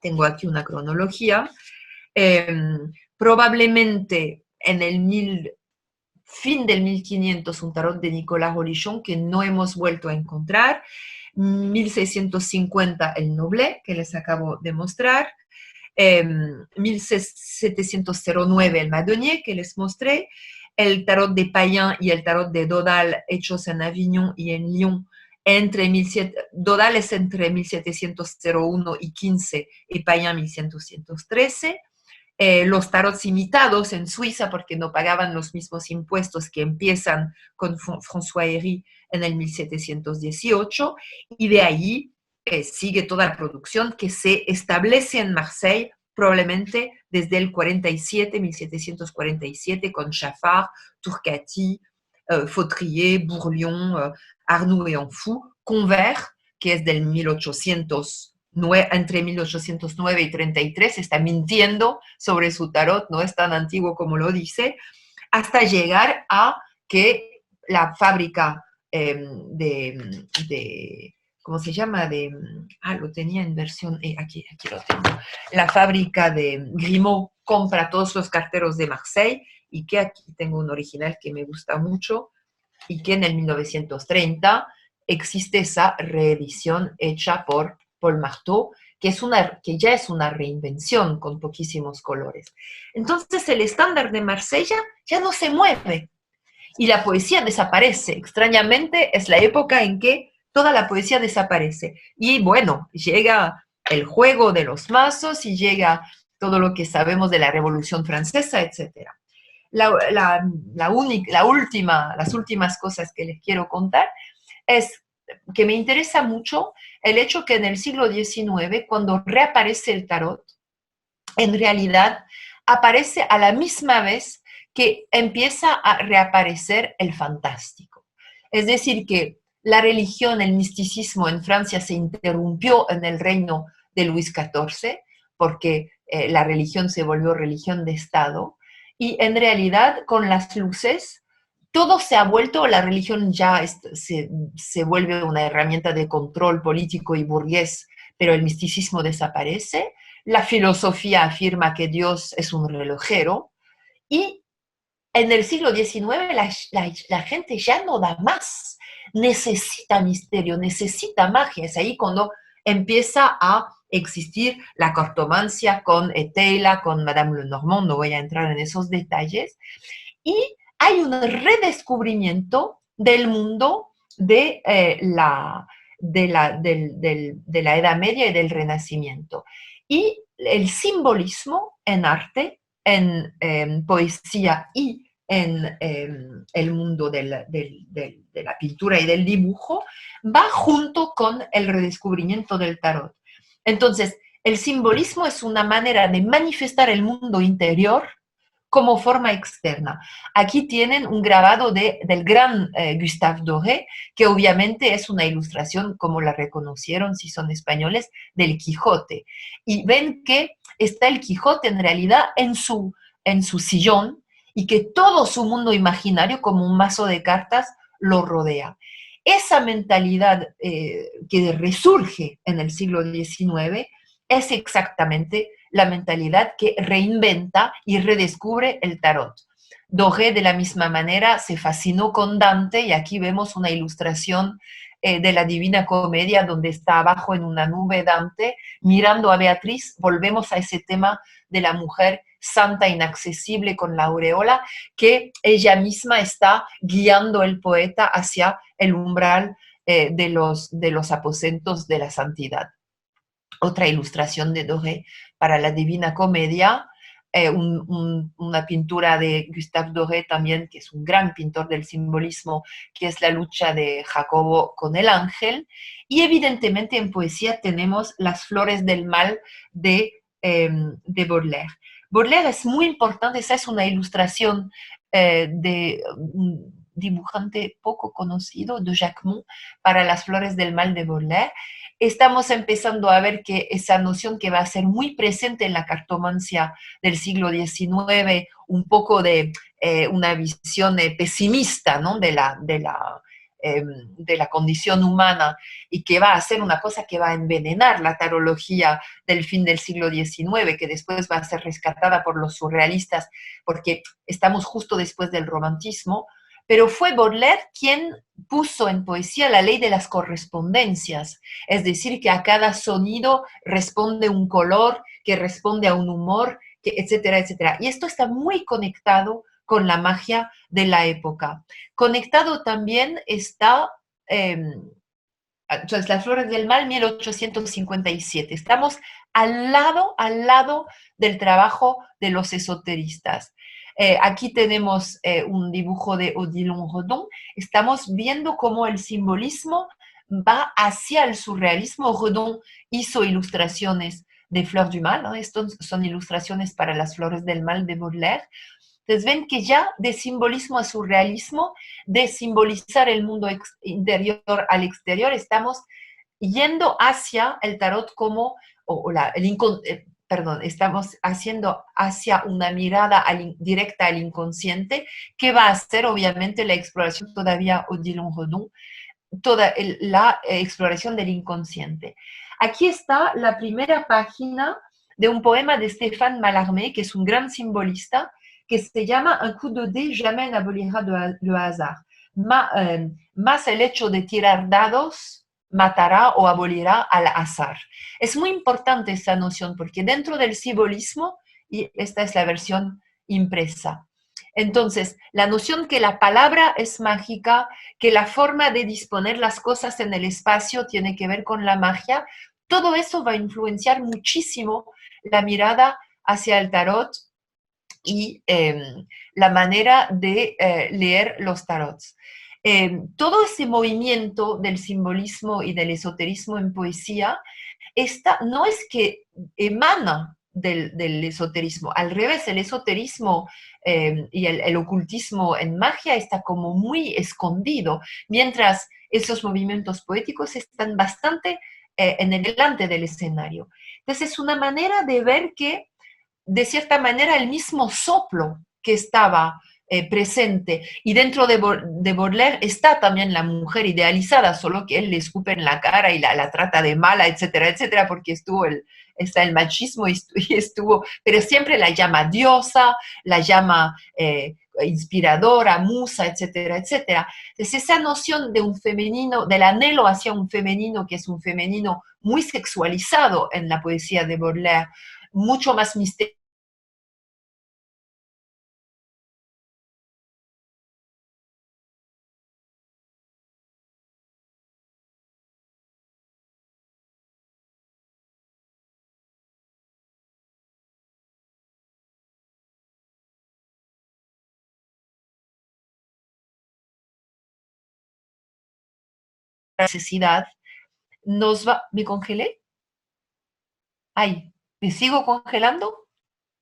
Tengo aquí una cronología. Probablemente en el fin del 1500, un tarot de Nicolas Rolichon que no hemos vuelto a encontrar. 1650, el Noblet, que les acabo de mostrar. 1709, el Madonier, que les mostré. El tarot de Payen y el tarot de Dodal, hechos en Avignon y en Lyon. Dodal es entre 1701 y 15 y Payen 1113. Los tarots imitados en Suiza porque no pagaban los mismos impuestos que empiezan con François Héry en el 1718 y de ahí sigue toda la producción que se establece en Marseille probablemente desde el 47, 1747 con Chaffard, Turcati, Fautrier, Bourlion, Arnoux et Anfou, Convert, que es del 1800 entre 1809 y 33, está mintiendo sobre su tarot, no es tan antiguo como lo dice, hasta llegar a que la fábrica ¿cómo se llama? Lo tenía en versión, aquí lo tengo, la fábrica de Grimaud compra todos los carteros de Marseille y que aquí tengo un original que me gusta mucho y que en el 1930 existe esa reedición hecha por Paul Marteau, que ya es una reinvención con poquísimos colores. Entonces el estándar de Marsella ya no se mueve y la poesía desaparece. Extrañamente es la época en que toda la poesía desaparece. Y bueno, llega el juego de los mazos y llega todo lo que sabemos de la Revolución Francesa, etc. Las últimas cosas que les quiero contar es que me interesa mucho el hecho que en el siglo XIX, cuando reaparece el tarot, en realidad aparece a la misma vez que empieza a reaparecer el fantástico. Es decir, que la religión, el misticismo en Francia se interrumpió en el reino de Luis XIV, porque la religión se volvió religión de Estado, y en realidad con las luces todo se ha vuelto, la religión ya se vuelve una herramienta de control político y burgués, pero el misticismo desaparece, la filosofía afirma que Dios es un relojero, y en el siglo XIX la gente ya no da más, necesita misterio, necesita magia, es ahí cuando empieza a existir la cartomancia con Etela, con Madame Lenormand, no voy a entrar en esos detalles, y hay un redescubrimiento del mundo de de la Edad Media y del Renacimiento. Y el simbolismo en arte, en poesía y en el mundo de la pintura y del dibujo, va junto con el redescubrimiento del tarot. Entonces, el simbolismo es una manera de manifestar el mundo interior como forma externa. Aquí tienen un grabado del gran Gustave Doré, que obviamente es una ilustración, como la reconocieron si son españoles, del Quijote. Y ven que está el Quijote en realidad en su sillón y que todo su mundo imaginario, como un mazo de cartas, lo rodea. Esa mentalidad que resurge en el siglo XIX es exactamente la mentalidad que reinventa y redescubre el tarot. Doré de la misma manera se fascinó con Dante y aquí vemos una ilustración de la Divina Comedia donde está abajo en una nube Dante mirando a Beatriz. Volvemos a ese tema de la mujer santa, inaccesible con la aureola, que ella misma está guiando el poeta hacia el umbral de los aposentos de la santidad. Otra ilustración de Doré para la Divina Comedia, una pintura de Gustave Doré también, que es un gran pintor del simbolismo, que es la lucha de Jacobo con el ángel. Y evidentemente en poesía tenemos Las flores del mal de Baudelaire. Baudelaire es muy importante, esa es una ilustración de un dibujante poco conocido, de Jacquemont, para Las flores del mal de Baudelaire. Estamos empezando a ver que esa noción que va a ser muy presente en la cartomancia del siglo XIX, un poco de una visión pesimista, ¿no? De la condición humana y que va a ser una cosa que va a envenenar la tarología del fin del siglo XIX, que después va a ser rescatada por los surrealistas, porque estamos justo después del romantismo, pero fue Baudelaire quien puso en poesía la ley de las correspondencias, es decir, que a cada sonido responde un color, que responde a un humor, que, etcétera, etcétera. Y esto está muy conectado con la magia de la época. Conectado también está entonces, Las Flores del Mal, 1857. Estamos al lado del trabajo de los esoteristas. Aquí tenemos un dibujo de Odilon Redon. Estamos viendo cómo el simbolismo va hacia el surrealismo. Redon hizo ilustraciones de Fleur du Mal, ¿no? Estos son ilustraciones para Las Flores del Mal de Baudelaire. Entonces ven que ya de simbolismo a surrealismo, de simbolizar el mundo interior al exterior, estamos yendo hacia el tarot como, perdón, estamos haciendo hacia una mirada directa al inconsciente, que va a ser obviamente la exploración todavía Odilon Redon, toda la exploración del inconsciente. Aquí está la primera página de un poema de Stéphane Mallarmé, que es un gran simbolista, que se llama Un coup de dé jamais n'abolira le hasard. Más el hecho de tirar dados matará o abolirá al azar. Es muy importante esa noción porque dentro del simbolismo, y esta es la versión impresa, entonces, la noción que la palabra es mágica, que la forma de disponer las cosas en el espacio tiene que ver con la magia, todo eso va a influenciar muchísimo la mirada hacia el tarot y la manera de leer los tarots. Todo ese movimiento del simbolismo y del esoterismo en poesía no es que emana del esoterismo, al revés, el esoterismo y el ocultismo en magia está como muy escondido, mientras esos movimientos poéticos están bastante en el delante del escenario. Entonces es una manera de ver que de cierta manera el mismo soplo que estaba presente. Y dentro de Baudelaire está también la mujer idealizada, solo que él le escupe en la cara y la trata de mala, etcétera, etcétera, porque está el machismo y estuvo, pero siempre la llama diosa, la llama inspiradora, musa, etcétera, etcétera. Entonces esa noción de un femenino, del anhelo hacia un femenino, que es un femenino muy sexualizado en la poesía de Baudelaire, mucho más misterioso, necesidad nos va... ¿Me congelé? Ay, ¿me sigo congelando?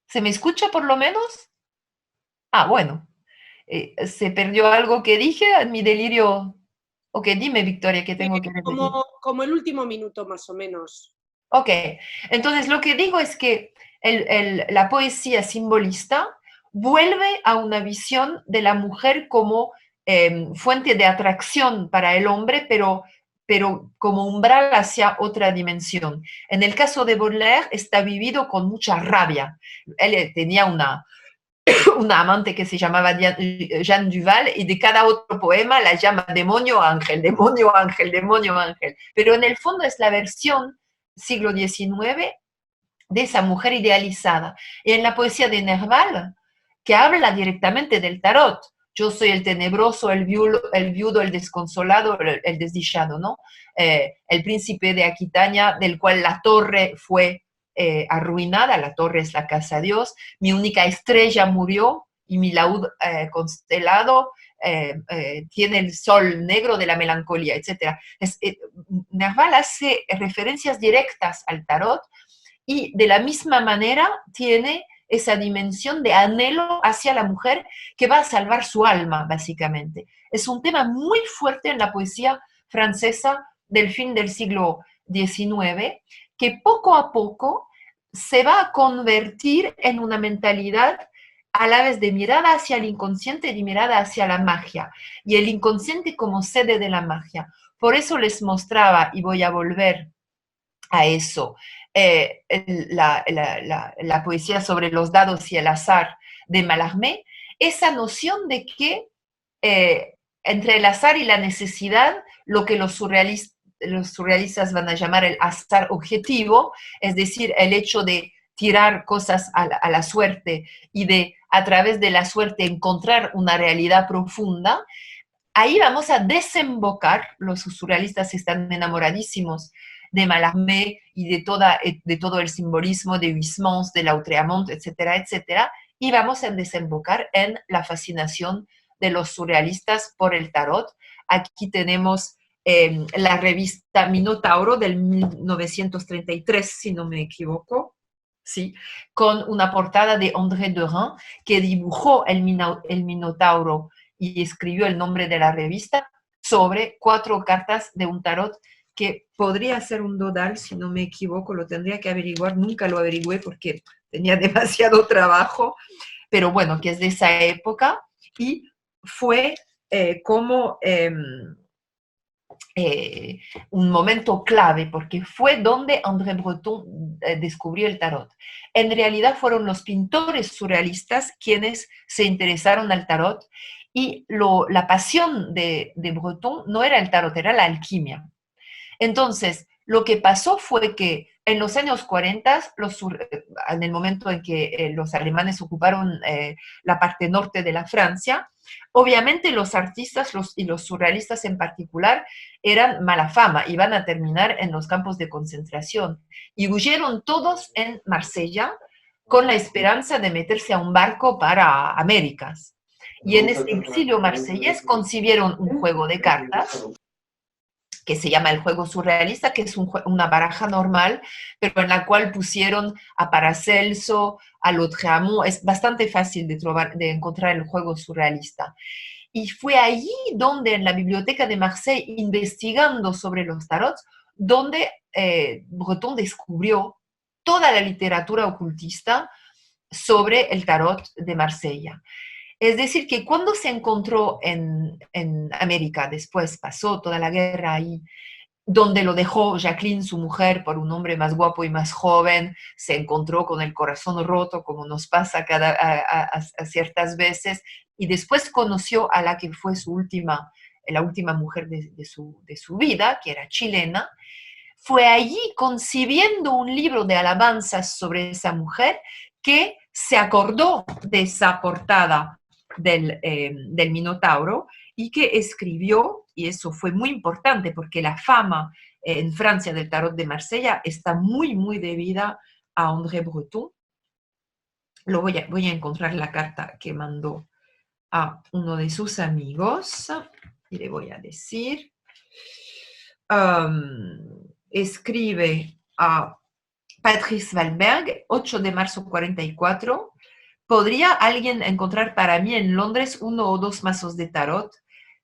¿Se me escucha por lo menos? Ah, bueno. ¿Se perdió algo que dije en mi delirio? Ok, dime, Victoria, ¿qué tengo que repetir? Como el último minuto más o menos. Ok, entonces lo que digo es que la poesía simbolista vuelve a una visión de la mujer como fuente de atracción para el hombre, pero como umbral hacia otra dimensión. En el caso de Baudelaire está vivido con mucha rabia. Él tenía una amante que se llamaba Jeanne Duval y de cada otro poema la llama demonio ángel, demonio ángel, demonio ángel. Pero en el fondo es la versión siglo XIX de esa mujer idealizada. Y en la poesía de Nerval, que habla directamente del tarot, yo soy el tenebroso, el viudo, el desconsolado, el desdichado, ¿no? El príncipe de Aquitania, del cual la torre fue arruinada, la torre es la casa de Dios, mi única estrella murió y mi laúd constelado tiene el sol negro de la melancolía, etc. Nerval hace referencias directas al tarot y de la misma manera tiene esa dimensión de anhelo hacia la mujer que va a salvar su alma, básicamente. Es un tema muy fuerte en la poesía francesa del fin del siglo XIX, que poco a poco se va a convertir en una mentalidad a la vez de mirada hacia el inconsciente y de mirada hacia la magia, y el inconsciente como sede de la magia. Por eso les mostraba, y voy a volver a eso, la poesía sobre los dados y el azar de Mallarmé, esa noción de que entre el azar y la necesidad, lo que los surrealistas van a llamar el azar objetivo, es decir, el hecho de tirar cosas a la suerte y de a través de la suerte encontrar una realidad profunda, ahí vamos a desembocar, los surrealistas están enamoradísimos de Mallarmé y de todo el simbolismo de Huysmans, de Lautréamont, etcétera, etcétera, y vamos a desembocar en la fascinación de los surrealistas por el tarot. Aquí tenemos la revista Minotauro del 1933, si no me equivoco, sí, con una portada de André Derain, que dibujó el Minotauro y escribió el nombre de la revista sobre 4 cartas de un tarot que podría ser un dodal, si no me equivoco, lo tendría que averiguar, nunca lo averigüé porque tenía demasiado trabajo, pero bueno, que es de esa época y fue como un momento clave porque fue donde André Breton descubrió el tarot. En realidad fueron los pintores surrealistas quienes se interesaron al tarot y la pasión de Breton no era el tarot, era la alquimia. Entonces, lo que pasó fue que en los años 40, en el momento en que los alemanes ocuparon la parte norte de la Francia, obviamente los artistas y los surrealistas en particular eran mala fama, iban a terminar en los campos de concentración y huyeron todos en Marsella con la esperanza de meterse a un barco para Américas. Y en ese exilio marsellés concibieron un juego de cartas que se llama el juego surrealista, que es una baraja normal, pero en la cual pusieron a Paracelso, a Lautréamont. Es bastante fácil de encontrar el juego surrealista. Y fue allí donde, en la biblioteca de Marseille, investigando sobre los tarots, donde Breton descubrió toda la literatura ocultista sobre el tarot de Marsella. Es decir, que cuando se encontró en América, después pasó toda la guerra ahí, donde lo dejó Jacqueline, su mujer, por un hombre más guapo y más joven, se encontró con el corazón roto, como nos pasa a ciertas veces, y después conoció a la que fue la última mujer de su vida, que era chilena. Fue allí, concibiendo un libro de alabanzas sobre esa mujer, que se acordó de esa portada del Minotauro y que escribió, y eso fue muy importante porque la fama en Francia del tarot de Marsella está muy, muy debida a André Breton. Voy a encontrar la carta que mandó a uno de sus amigos y le voy a decir. escribe a Patrice Valberg, 8 de marzo 44. ¿Podría alguien encontrar para mí en Londres uno o dos mazos de tarot?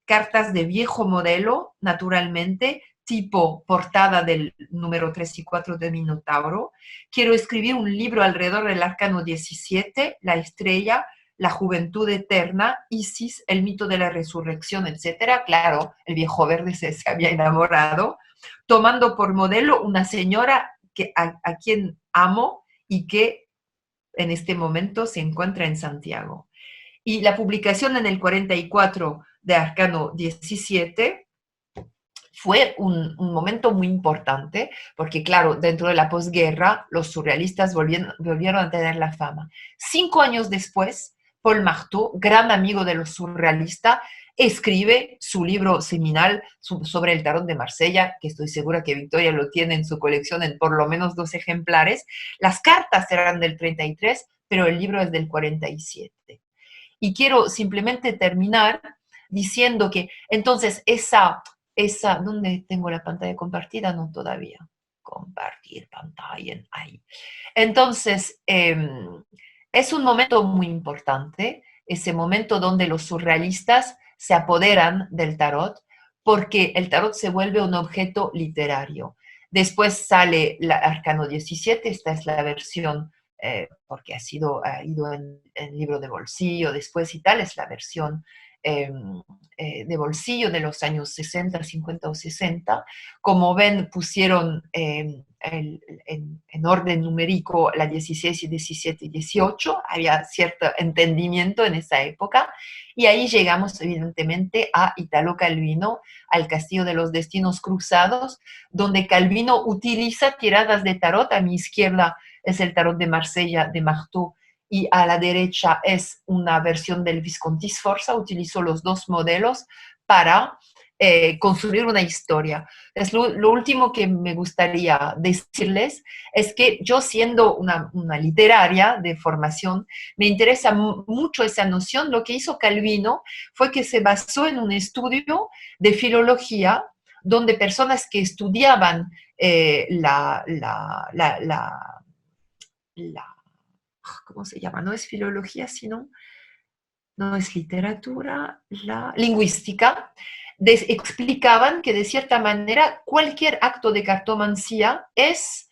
Cartas de viejo modelo, naturalmente, tipo portada del número 3 y 4 de Minotauro. Quiero escribir un libro alrededor del arcano 17, la estrella, la juventud eterna, Isis, el mito de la resurrección, etcétera. Claro, el viejo verde se había enamorado, tomando por modelo una señora a quien amo y que en este momento se encuentra en Santiago. Y la publicación en el 44 de Arcano 17 fue un momento muy importante, porque claro, dentro de la posguerra, los surrealistas volvieron a tener la fama. 5 años después, Paul Marteau, gran amigo de los surrealistas, escribe su libro seminal sobre el tarot de Marsella, que estoy segura que Victoria lo tiene en su colección en por lo menos 2 ejemplares. Las cartas eran del 33, pero el libro es del 47. Y quiero simplemente terminar diciendo que entonces ¿dónde tengo la pantalla compartida? No todavía. Compartir pantalla, ahí. Entonces, es un momento muy importante, ese momento donde los surrealistas se apoderan del tarot, porque el tarot se vuelve un objeto literario. Después sale el Arcano 17, esta es la versión, porque ha ido en libro de bolsillo después y tal, es la versión de bolsillo de los años 60, 50 o 60. Como ven, pusieron en orden numérico la 16 y 17 y 18, había cierto entendimiento en esa época, y ahí llegamos evidentemente a Italo Calvino, al Castillo de los Destinos Cruzados, donde Calvino utiliza tiradas de tarot. A mi izquierda es el tarot de Marsella de Marteau, y a la derecha es una versión del Visconti Sforza. Utilizó los dos modelos para construir una historia. Es lo último que me gustaría decirles es que yo, siendo una literaria de formación, me interesa mucho esa noción. Lo que hizo Calvino fue que se basó en un estudio de filología donde personas que estudiaban ¿cómo se llama? No es filología, sino, no es literatura, la lingüística, explicaban que de cierta manera cualquier acto de cartomancía es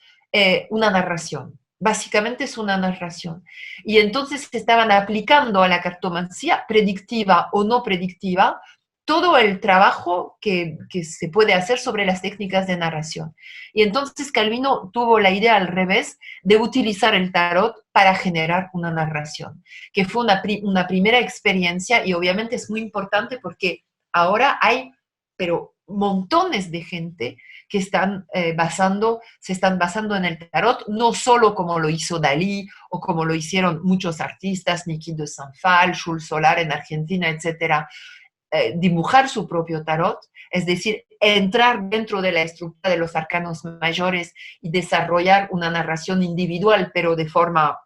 una narración. Básicamente es una narración. Y entonces estaban aplicando a la cartomancía, predictiva o no predictiva, todo el trabajo que se puede hacer sobre las técnicas de narración. Y entonces Calvino tuvo la idea al revés de utilizar el tarot para generar una narración, que fue una primera experiencia, y obviamente es muy importante porque ahora hay, pero montones de gente que se están basando en el tarot, no solo como lo hizo Dalí o como lo hicieron muchos artistas, Niki de Saint-Phal, Jules Solar en Argentina, etcétera, dibujar su propio tarot, es decir, entrar dentro de la estructura de los arcanos mayores y desarrollar una narración individual, pero de forma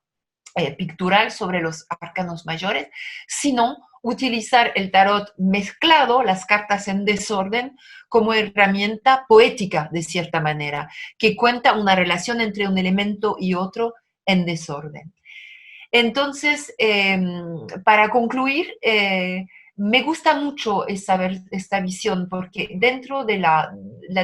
pictural sobre los arcanos mayores, sino utilizar el tarot mezclado, las cartas en desorden, como herramienta poética, de cierta manera, que cuenta una relación entre un elemento y otro en desorden. Entonces, para concluir, me gusta mucho esta visión, porque dentro de la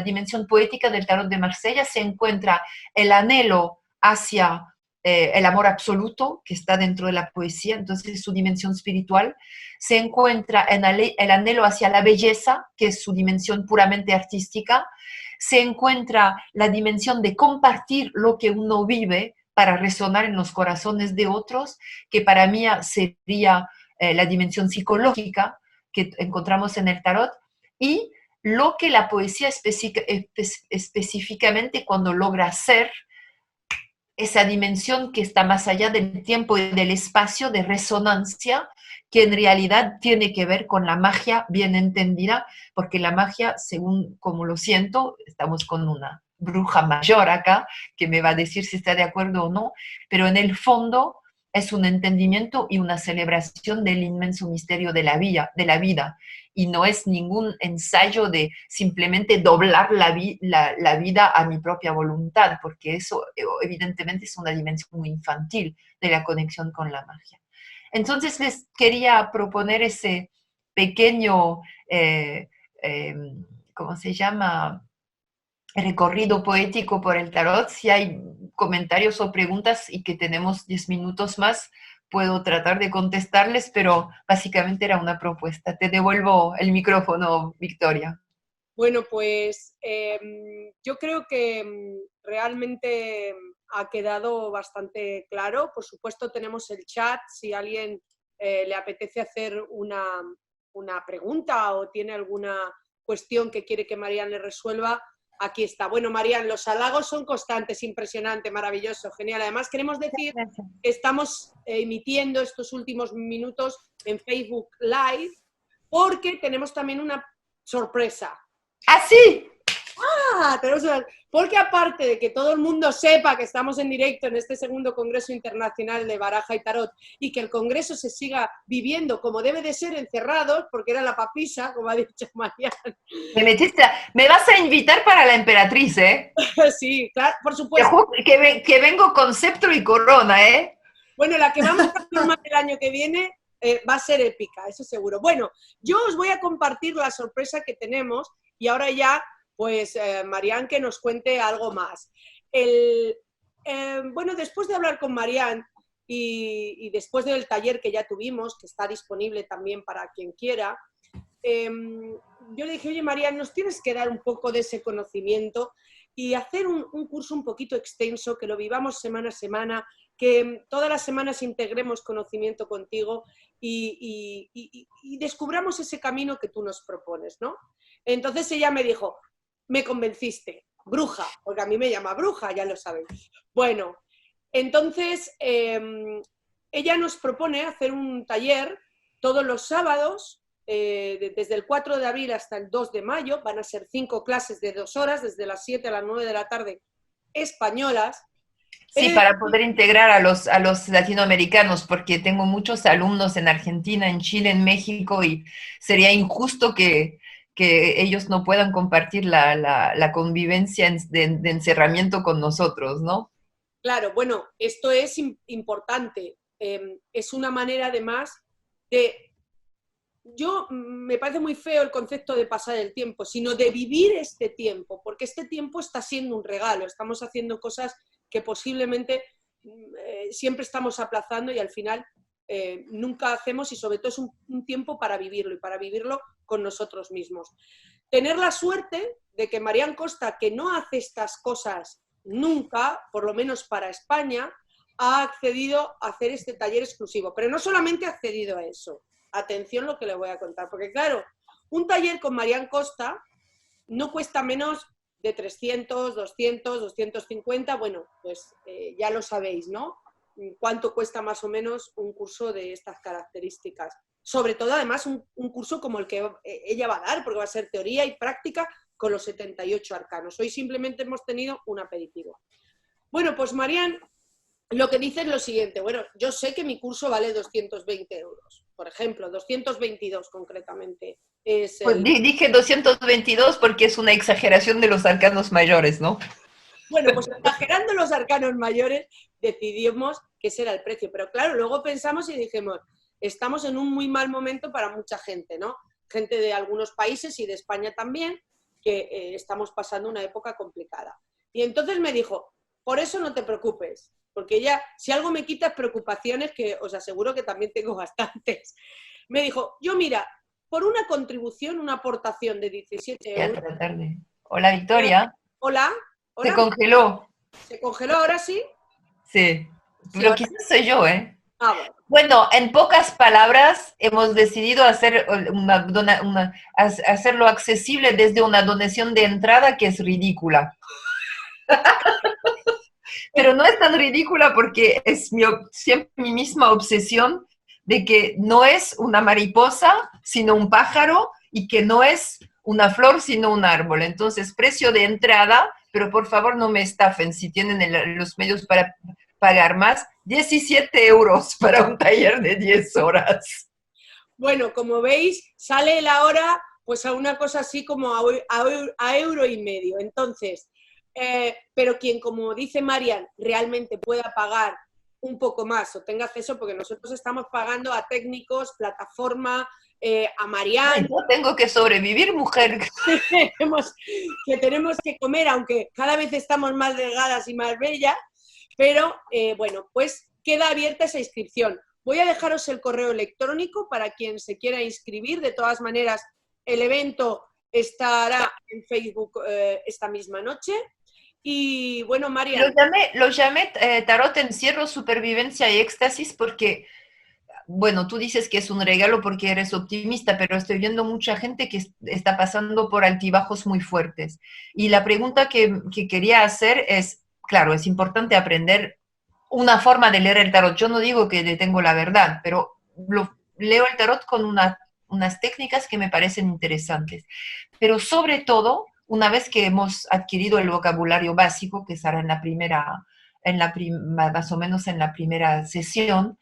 dimensión poética del tarot de Marsella se encuentra el anhelo hacia el amor absoluto, que está dentro de la poesía, entonces su dimensión espiritual. Se encuentra en el anhelo hacia la belleza, que es su dimensión puramente artística. Se encuentra la dimensión de compartir lo que uno vive para resonar en los corazones de otros, que para mí sería la dimensión psicológica que encontramos en el tarot, y lo que la poesía específicamente cuando logra hacer, esa dimensión que está más allá del tiempo y del espacio, de resonancia, que en realidad tiene que ver con la magia bien entendida, porque la magia, según como lo siento, estamos con una bruja mayor acá, que me va a decir si está de acuerdo o no, pero en el fondo es un entendimiento y una celebración del inmenso misterio de la vida. Y no es ningún ensayo de simplemente doblar la vida a mi propia voluntad, porque eso evidentemente es una dimensión muy infantil de la conexión con la magia. Entonces les quería proponer ese pequeño, eh, ¿cómo se llama? Recorrido poético por el tarot. Si hay comentarios o preguntas y que tenemos 10 minutos más, puedo tratar de contestarles, pero básicamente era una propuesta. Te devuelvo el micrófono, Victoria. Bueno, pues yo creo que realmente ha quedado bastante claro. Por supuesto, tenemos el chat. Si a alguien le apetece hacer una pregunta o tiene alguna cuestión que quiere que Marian le resuelva, aquí está. Bueno, Marian, los halagos son constantes, impresionante, maravilloso, genial. Además, queremos decir que estamos emitiendo estos últimos minutos en Facebook Live porque tenemos también una sorpresa. ¡Ah, sí! Porque aparte de que todo el mundo sepa que estamos en directo en este segundo Congreso Internacional de Baraja y Tarot y que el Congreso se siga viviendo como debe de ser, encerrados, porque era la papisa, como ha dicho Marian. Me vas a invitar para la emperatriz, ¿eh? Sí, claro, por supuesto. Que vengo con cetro y corona, ¿eh? Bueno, la que vamos a firmar el año que viene va a ser épica, eso seguro. Bueno, yo os voy a compartir la sorpresa que tenemos y ahora ya pues Marian que nos cuente algo más. Bueno, después de hablar con Marian y después del taller que ya tuvimos, que está disponible también para quien quiera, yo le dije, oye Marian, nos tienes que dar un poco de ese conocimiento y hacer un curso un poquito extenso, que lo vivamos semana a semana, que todas las semanas integremos conocimiento contigo y descubramos ese camino que tú nos propones, ¿no? Entonces ella me dijo, me convenciste, bruja, porque a mí me llama bruja, ya lo sabéis. Bueno, entonces ella nos propone hacer un taller todos los sábados, desde el 4 de abril hasta el 2 de mayo, van a ser 5 clases de 2 horas, desde las 7 a las 9 de la tarde, españolas. Sí, para poder integrar a los latinoamericanos, porque tengo muchos alumnos en Argentina, en Chile, en México, y sería injusto que ellos no puedan compartir la convivencia de encerramiento con nosotros, ¿no? Claro, bueno, esto es importante. Es una manera, además, de... me parece muy feo el concepto de pasar el tiempo, sino de vivir este tiempo, porque este tiempo está siendo un regalo. Estamos haciendo cosas que posiblemente siempre estamos aplazando y al final nunca hacemos, y sobre todo es un tiempo para vivirlo y para vivirlo con nosotros mismos. Tener la suerte de que Marian Costa, que no hace estas cosas nunca, por lo menos para España, ha accedido a hacer este taller exclusivo. Pero no solamente ha accedido a eso. Atención lo que le voy a contar, porque claro, un taller con Marian Costa no cuesta menos de 300, 200, 250, bueno, pues ya lo sabéis, ¿no? Cuánto cuesta más o menos un curso de estas características. Sobre todo, además, un curso como el que ella va a dar, porque va a ser teoría y práctica con los 78 arcanos. Hoy simplemente hemos tenido un aperitivo. Bueno, pues Marian, lo que dice es lo siguiente. Bueno, yo sé que mi curso vale 220 euros, por ejemplo, 222 concretamente. Es pues dije 222 porque es una exageración de los arcanos mayores, ¿no? Bueno, pues exagerando los arcanos mayores, decidimos que ese era el precio. Pero claro, luego pensamos y dijimos, estamos en un muy mal momento para mucha gente, ¿no? Gente de algunos países y de España también, que estamos pasando una época complicada. Y entonces me dijo, por eso no te preocupes, porque ya, si algo me quita es preocupaciones, que os aseguro que también tengo bastantes. Me dijo, yo mira, por una contribución, una aportación de 17 euros... Hola, Victoria. Hola. Se congeló. ¿Se congeló ahora sí? Sí, pero quizás soy yo, ¿eh? Ah, bueno. Bueno, en pocas palabras, hemos decidido hacer hacerlo accesible desde una donación de entrada que es ridícula. Pero no es tan ridícula porque es siempre mi misma obsesión de que no es una mariposa, sino un pájaro, y que no es una flor, sino un árbol. Entonces, precio de entrada, pero por favor no me estafen si tienen los medios pagar más, 17 euros para un taller de 10 horas. Bueno, como veis, sale la hora pues a una cosa así como a euro y medio. Entonces, pero quien, como dice Marian, realmente pueda pagar un poco más o tenga acceso, porque nosotros estamos pagando a técnicos, plataforma, a Marian. Yo tengo que sobrevivir, mujer. que tenemos que comer, aunque cada vez estamos más delgadas y más bellas, pero bueno, pues queda abierta esa inscripción. Voy a dejaros el correo electrónico para quien se quiera inscribir. De todas maneras, el evento estará en Facebook esta misma noche. Y bueno, Marian. Lo llamé tarot, encierro, supervivencia y éxtasis porque, bueno, tú dices que es un regalo porque eres optimista, pero estoy viendo mucha gente que está pasando por altibajos muy fuertes. Y la pregunta que quería hacer es, claro, es importante aprender una forma de leer el tarot. Yo no digo que tengo la verdad, pero leo el tarot con unas técnicas que me parecen interesantes. Pero sobre todo, una vez que hemos adquirido el vocabulario básico, que estará en la primera, más o menos en la primera sesión,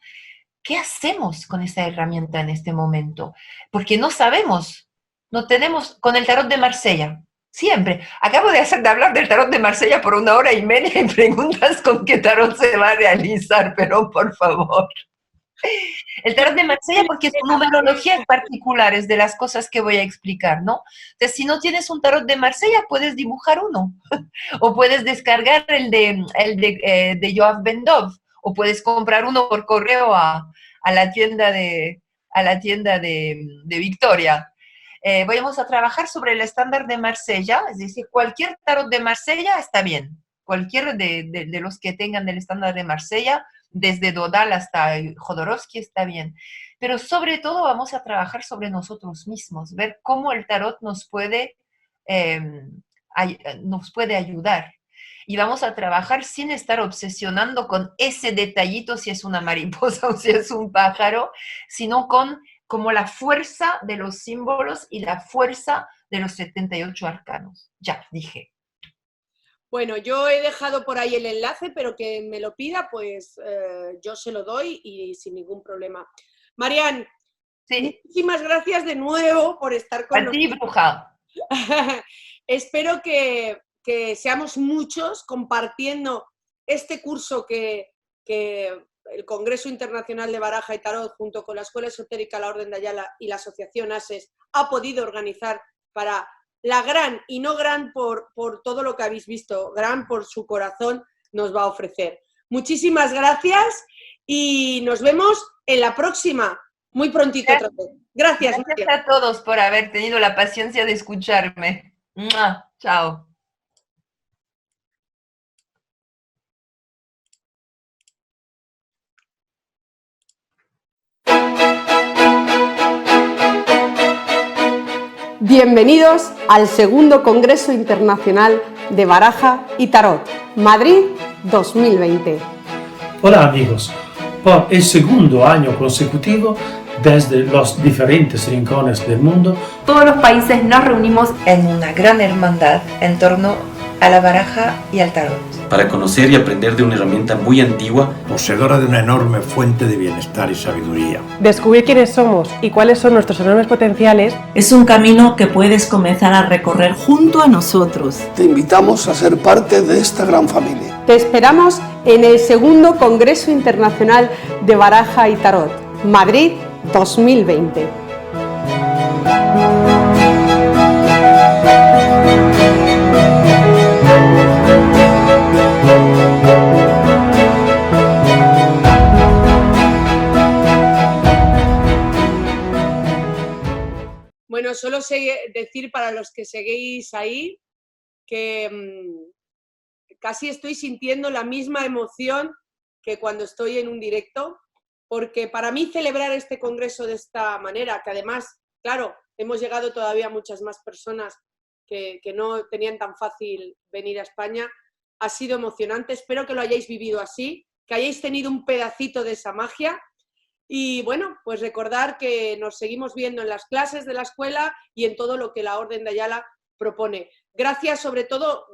¿qué hacemos con esa herramienta en este momento? Porque no sabemos, no tenemos, con el tarot de Marsella, siempre. Acabo de hablar del tarot de Marsella por 1 hora y media y preguntas con qué tarot se va a realizar, pero por favor. El tarot de Marsella, porque su numerología es particular, es de las cosas que voy a explicar, ¿no? Entonces, si no tienes un tarot de Marsella, puedes dibujar uno, o puedes descargar el de Yoav Ben-Dov, o puedes comprar uno por correo a la tienda de Victoria. Vamos a trabajar sobre el estándar de Marsella, es decir, cualquier tarot de Marsella está bien, cualquier de los que tengan el estándar de Marsella, desde Dodal hasta Jodorowsky está bien. Pero sobre todo vamos a trabajar sobre nosotros mismos, ver cómo el tarot nos puede ayudar. Y vamos a trabajar sin estar obsesionando con ese detallito, si es una mariposa o si es un pájaro, sino con como la fuerza de los símbolos y la fuerza de los 78 arcanos. Ya, dije. Bueno, yo he dejado por ahí el enlace, pero que me lo pida, pues yo se lo doy y sin ningún problema. Marian, sí. Muchísimas gracias de nuevo por estar con nosotros. A ti, bruja. Espero que seamos muchos compartiendo este curso que el Congreso Internacional de Baraja y Tarot, junto con la Escuela Esotérica La Orden de Ayala y la Asociación ASES, ha podido organizar para la gran, y no gran por todo lo que habéis visto, gran por su corazón, nos va a ofrecer. Muchísimas gracias y nos vemos en la próxima, muy prontito otra vez. Gracias. Gracias a todos por haber tenido la paciencia de escucharme. Chao. Bienvenidos al segundo Congreso Internacional de Baraja y Tarot, Madrid 2020. Hola amigos, por el segundo año consecutivo, desde los diferentes rincones del mundo, todos los países nos reunimos en una gran hermandad en torno a la baraja y al tarot. Para conocer y aprender de una herramienta muy antigua, poseedora de una enorme fuente de bienestar y sabiduría. Descubrir quiénes somos y cuáles son nuestros enormes potenciales es un camino que puedes comenzar a recorrer junto a nosotros. Te invitamos a ser parte de esta gran familia. Te esperamos en el segundo Congreso Internacional de Baraja y Tarot, Madrid 2020. Bueno, solo sé decir para los que seguís ahí que casi estoy sintiendo la misma emoción que cuando estoy en un directo, porque para mí celebrar este congreso de esta manera, que además, claro, hemos llegado todavía a muchas más personas que no tenían tan fácil venir a España, ha sido emocionante. Espero que lo hayáis vivido así, que hayáis tenido un pedacito de esa magia. Y bueno, pues recordar que nos seguimos viendo en las clases de la escuela y en todo lo que la Orden de Ayala propone. Gracias sobre todo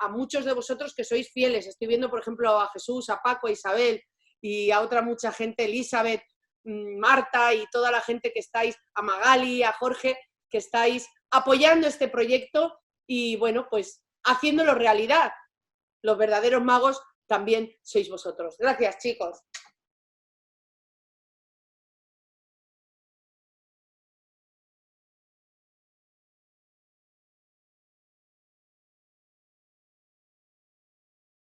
a muchos de vosotros que sois fieles. Estoy viendo, por ejemplo, a Jesús, a Paco, a Isabel y a otra mucha gente, Elizabeth, Marta y toda la gente que estáis, a Magali, a Jorge, que estáis apoyando este proyecto y, bueno, pues haciéndolo realidad. Los verdaderos magos también sois vosotros. Gracias, chicos.